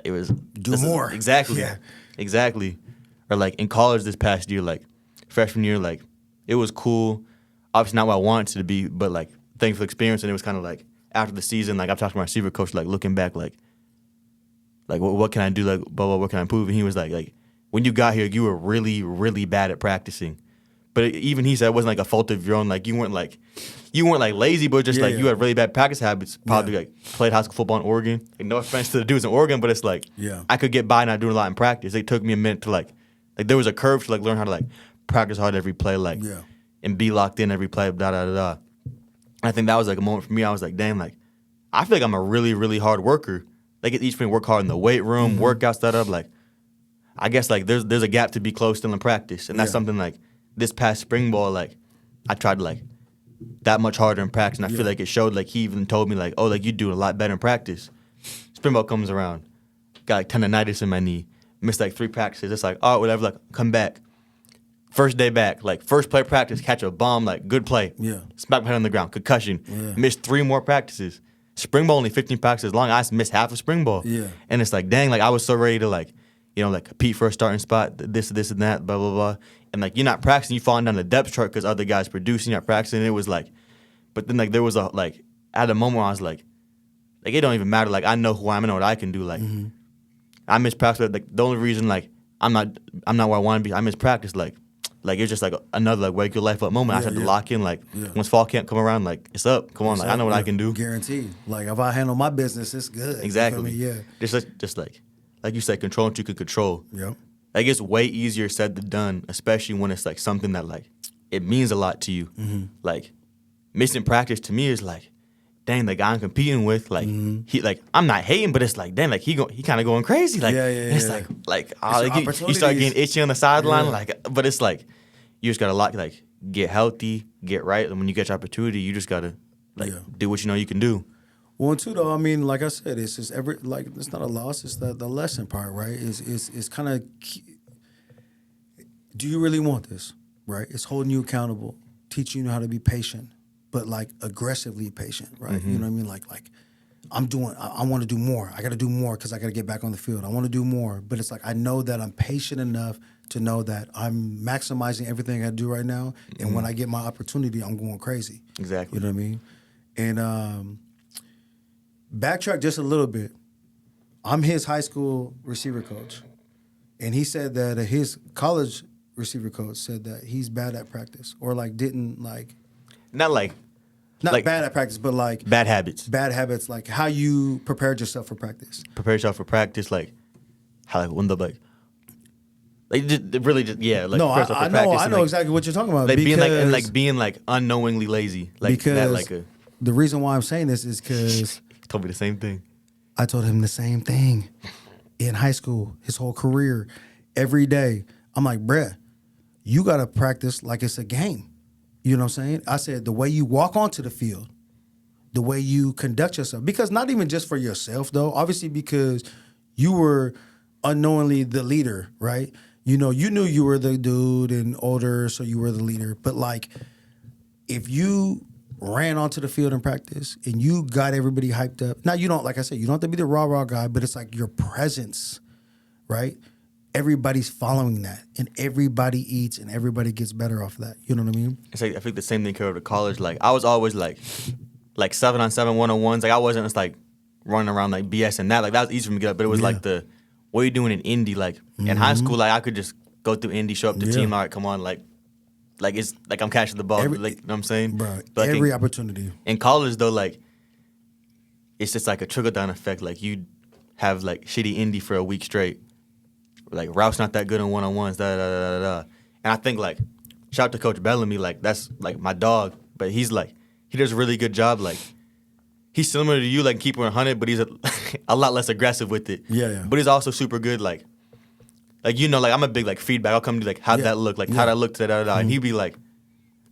It was do more. Exactly. Yeah. Exactly. Or like in college this past year, like freshman year, like it was cool. Obviously not what I wanted to be, but like thankful experience. And it was kind of like after the season, like I've talked to my receiver coach, like looking back, like what can I do? Like blah blah, what can I improve? And he was like when you got here, you were really really bad at practicing. But even he said it wasn't like a fault of your own. Like you weren't like lazy, but just you had really bad practice habits. Probably like played high school football in Oregon. Like, no offense to the dudes in Oregon, but it's like I could get by not doing a lot in practice. It took me a minute to like there was a curve to like learn how to like practice hard every play, and be locked in every play. Da da da da. I think that was like a moment for me. I was like, damn, like I feel like I'm a really really hard worker. Like it teach me to work hard in the weight room, workouts, that up. Like I guess like there's a gap to be close still in practice, and that's something like. This past spring ball, like I tried like that much harder in practice, and I feel like it showed. Like he even told me like, oh, like you do a lot better in practice. Spring ball comes around, got like tendonitis in my knee, missed like 3 practices. It's like, all right, whatever, like come back. First day back, like first play practice, catch a bomb, like good play. Yeah. Smack my head on the ground, concussion. Yeah. Missed 3 more practices. Spring ball only 15 practices long. I missed half of spring ball. Yeah. And it's like, dang, like I was so ready to like compete for a starting spot, this and that, blah blah blah. And like you're not practicing, you falling down the depth chart because other guys producing, you're not practicing. It was like, but then like there was at a moment where I was like it don't even matter. Like I know who I am, I know what I can do. Like I miss practice. But, like the only reason like I'm not where I want to be. I miss practice. Like it's just like another like wake your life up moment. I had to lock in. Like once fall camp come around, like it's up. Come on, like I know what I can do. Guaranteed. Like if I handle my business, it's good. Exactly. You feel me? Yeah. Just like you said, control what you could control. Yep. Like it's way easier said than done, especially when it's like something that like it means a lot to you. Mm-hmm. Like missing practice to me is like, dang, the guy I'm competing with, like he like I'm not hating, but it's like, dang, like he kind of going crazy. Like it's like you start getting itchy on the sideline, like, but it's like you just gotta get healthy, get right, and when you get your opportunity, you just gotta Like, Yeah. do what you know you can do. Well, and two though, I mean, like I said, it's just it's not a loss. It's the lesson part, right? It's kind of, do you really want this, right? It's holding you accountable, teaching you how to be patient, but like aggressively patient, right? You know what I mean? Like I want to do more. I got to do more because I got to get back on the field. I want to do more, but it's like I know that I'm patient enough to know that I'm maximizing everything I do right now, and when I get my opportunity, I'm going crazy. Exactly. You know what I mean? And backtrack just a little bit. I'm his high school receiver coach, and he said that his college receiver coach said that he's bad at practice, or like didn't like. Not Bad at practice, but like bad habits. Bad habits, like how you prepared yourself for practice. Prepare yourself for practice, like how like when the really just yeah. Like No, prepare yourself for I know practice and, like, exactly what you're talking about. like because, being like unknowingly lazy, like because that. Like the reason why I'm saying this is because he told me the same thing. I told him the same thing in high school, his whole career, every day. I'm like, bruh, you gotta practice like it's a game. You know what I'm saying? I said the way you walk onto the field, the way you conduct yourself, because not even just for yourself though, obviously because you were unknowingly the leader, right? You know, you knew you were the dude and older, so you were the leader. But like, if you ran onto the field in practice and you got everybody hyped up, now you don't, like I said, you don't have to be the rah-rah guy, but it's like your presence, right? Everybody's following that, and everybody eats, and everybody gets better off of that. You know what I mean? It's like I think the same thing carried over to college. Like I was always like 7-on-7 1-on-1s. Like I wasn't just like running around like BS and that. Like that was easy for me to get up. But it was like what are you doing in Indy? Like in high school, like I could just go through Indy, show up to team. All right, come on, like it's like I'm catching the ball. Like, you know what I'm saying? Bro, but every opportunity. In college though, like it's just like a trickle down effect. Like you have like shitty Indy for a week straight. Like Route's not that good in 1-on-1s, And I think like shout out to Coach Bellamy, like that's like my dog, but he's like he does a really good job. Like he's similar to you, like keeping 100, but he's a lot less aggressive with it. Yeah. But he's also super good, like you know, like I'm a big like feedback. I'll come to like how'd that look, like how'd that look to and he'd be like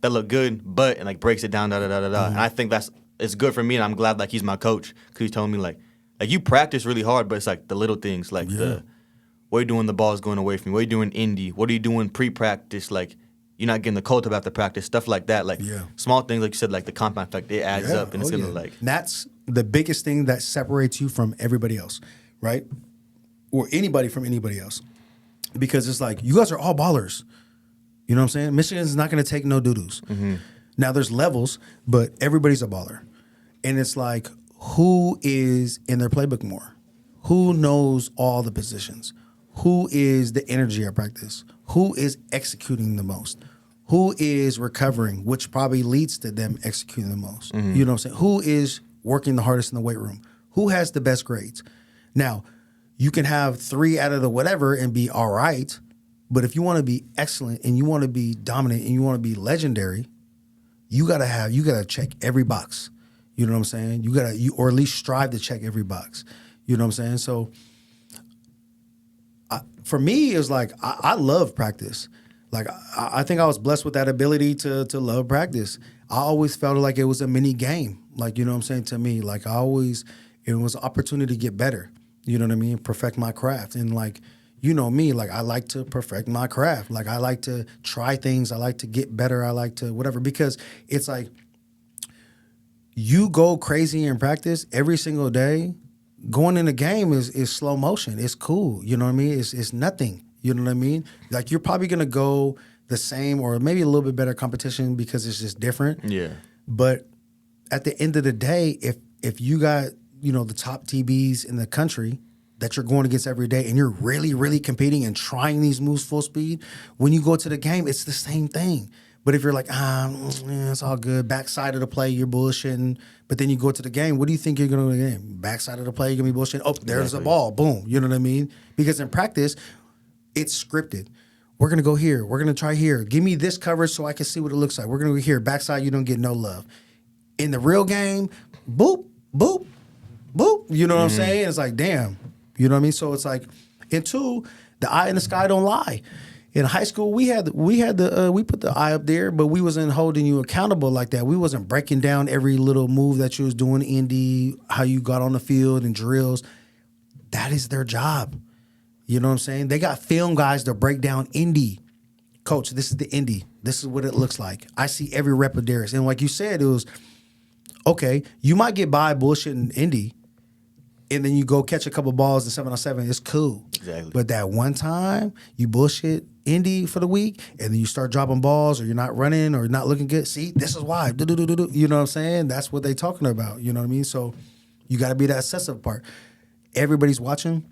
that looked good, but and like breaks it down And I think it's good for me, and I'm glad like he's my coach because he's telling me like you practice really hard, but it's like the little things like the. What are you doing? The ball's going away from you. What are you doing Indy? What are you doing pre-practice? Like, you're not getting the cold up after practice, stuff like that. Like, small things, like you said, like the compound effect, it adds up, and it's going to, like... That's the biggest thing that separates you from everybody else, right? Or anybody from anybody else. Because it's like, you guys are all ballers. You know what I'm saying? Michigan's not going to take no doo-doos. Now, there's levels, but everybody's a baller. And it's like, who is in their playbook more? Who knows all the positions? Who is the energy at practice? Who is executing the most? Who is recovering, which probably leads to them executing the most? You know what I'm saying? Who is working the hardest in the weight room? Who has the best grades? Now, you can have 3 out of the whatever and be all right, but if you want to be excellent and you want to be dominant and you want to be legendary, you gotta check every box. You know what I'm saying? Or at least strive to check every box. You know what I'm saying? So for me, it was like, I love practice. Like, I think I was blessed with that ability to love practice. I always felt like it was a mini game. Like, you know what I'm saying, to me. Like, it was an opportunity to get better. You know what I mean? Perfect my craft. And like, you know me, like I like to perfect my craft. Like I like to try things. I like to get better. I like to whatever. Because it's like, you go crazy in practice every single day. Going in the game is slow motion. It's cool. You know what I mean? It's nothing. You know what I mean? Like you're probably gonna go the same or maybe a little bit better competition because it's just different. Yeah. But at the end of the day, if you got, you know, the top TBs in the country that you're going against every day and you're really, really competing and trying these moves full speed, when you go to the game, it's the same thing. But if you're like, it's all good, backside of the play, you're bullshitting. But then you go to the game, what do you think you're going to do in the game? Backside of the play, you're going to be bullshitting. Oh, there's the ball. Boom. You know what I mean? Because in practice, it's scripted. We're going to go here. We're going to try here. Give me this coverage so I can see what it looks like. We're going to go here. Backside, you don't get no love. In the real game, boop, boop, boop. You know what I'm saying? It's like, damn. You know what I mean? So it's like, and two, the eye in the sky don't lie. in high school we put the eye up there, but we wasn't holding you accountable like that. We wasn't breaking down every little move that you was doing, Indy, how you got on the field and drills. That is their job. You know what I'm saying? They got film guys to break down Indy. Coach, this is the Indy. This is what it looks like. I see every rep of Darrius. And like you said, it was, okay, you might get by bullshitting Indy, and then you go catch a couple balls in 7-on-7. It's cool. Exactly. But that one time you bullshit Indy for the week, and then you start dropping balls, or you're not running, or you're not looking good. See, this is why. Do-do-do-do-do. You know what I'm saying? That's what they talking about. You know what I mean? So you got to be that obsessive part. Everybody's watching.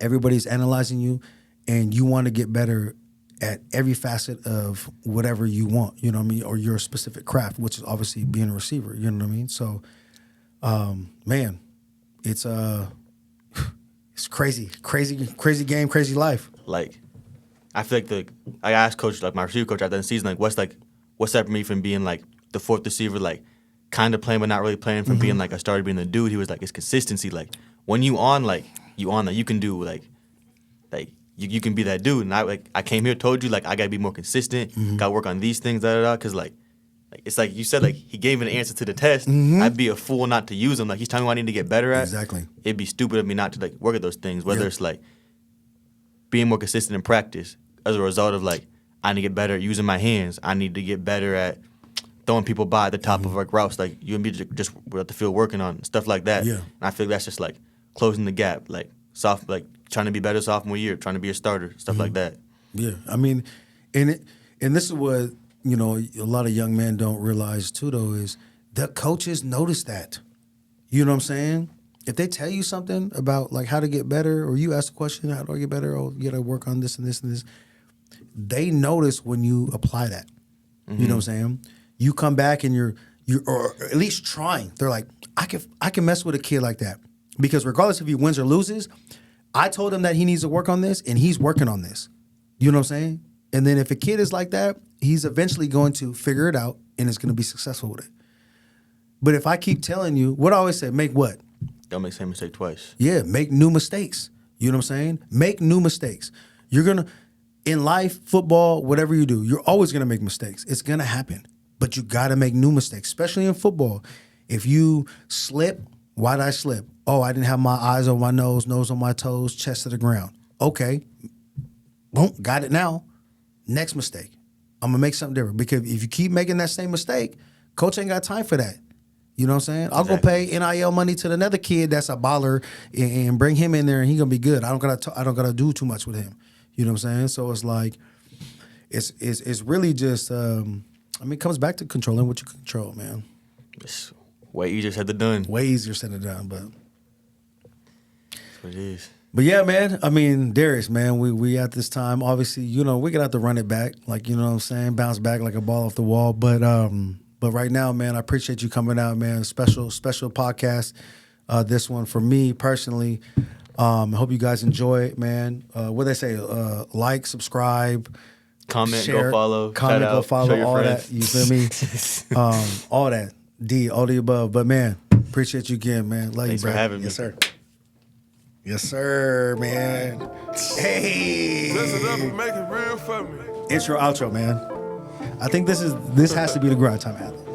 Everybody's analyzing you, and you want to get better at every facet of whatever you want, you know what I mean, or your specific craft, which is obviously being a receiver, you know what I mean? So, man, it's crazy game, crazy life. Like, I feel like I asked coach, like my receiver coach after the season, what's that for me from being like the fourth receiver, like kind of playing but not really playing, from being like a starter, being the dude. He was like, it's consistency. Like when you on, like you can do like you can be that dude. And I came here, told you like I gotta be more consistent, gotta work on these things, because like it's like you said, like he gave me the answer to the test. I'd be a fool not to use them. Like he's telling me what I need to get better at. Exactly. It'd be stupid of me not to like work at those things. Whether it's like being more consistent in practice as a result of like I need to get better at using my hands. I need to get better at throwing people by at the top of like routes. Like you and me just we're at the field working on stuff like that. Yeah. And I feel that's just like closing the gap. Like trying to be better sophomore year, trying to be a starter, stuff like that. Yeah, I mean, and this is what, you know, a lot of young men don't realize too, though, is the coaches notice that. You know what I'm saying? If they tell you something about like how to get better, or you ask the question, how do I get better? Oh, you got to work on this and this and this. They notice when you apply that. You know what I'm saying? You come back and you're or at least trying. They're like, I can mess with a kid like that, because regardless if he wins or loses, I told him that he needs to work on this, and he's working on this. You know what I'm saying? And then if a kid is like that, he's eventually going to figure it out and is going to be successful with it. But if I keep telling you, what I always say, make what? Don't make the same mistake twice. Yeah, make new mistakes. You know what I'm saying? Make new mistakes. You're going to, in life, football, whatever you do, you're always going to make mistakes. It's going to happen. But you got to make new mistakes, especially in football. If you slip, why did I slip? Oh, I didn't have my eyes on my nose on my toes, chest to the ground. Okay. Boom, got it now. Next mistake. I'm going to make something different. Because if you keep making that same mistake, coach ain't got time for that. You know what I'm saying? I'll go pay NIL money to another kid that's a baller and bring him in there, and he going to be good. I don't gotta do too much with him. You know what I'm saying? So it's like, it's really just, it comes back to controlling what you control, man. It's way easier said than done. Way easier said than done, but that's what it is. But yeah, man, I mean, Darrius, man, we at this time, obviously, you know, we're going to have to run it back, like, you know what I'm saying, bounce back like a ball off the wall. But right now, man, I appreciate you coming out, man. Special podcast, this one for me personally. I hope you guys enjoy it, man. What they say, like, subscribe, comment, share, go follow, comment, go follow, all friends. that. You feel me? All that. All the above. But man, appreciate you again, man. Love Thanks you, bro. for having me. Yes, sir. Yes, sir, man. Hey. Listen up and make it real for me. Intro, outro, man. I think this has to be the grind time anthem.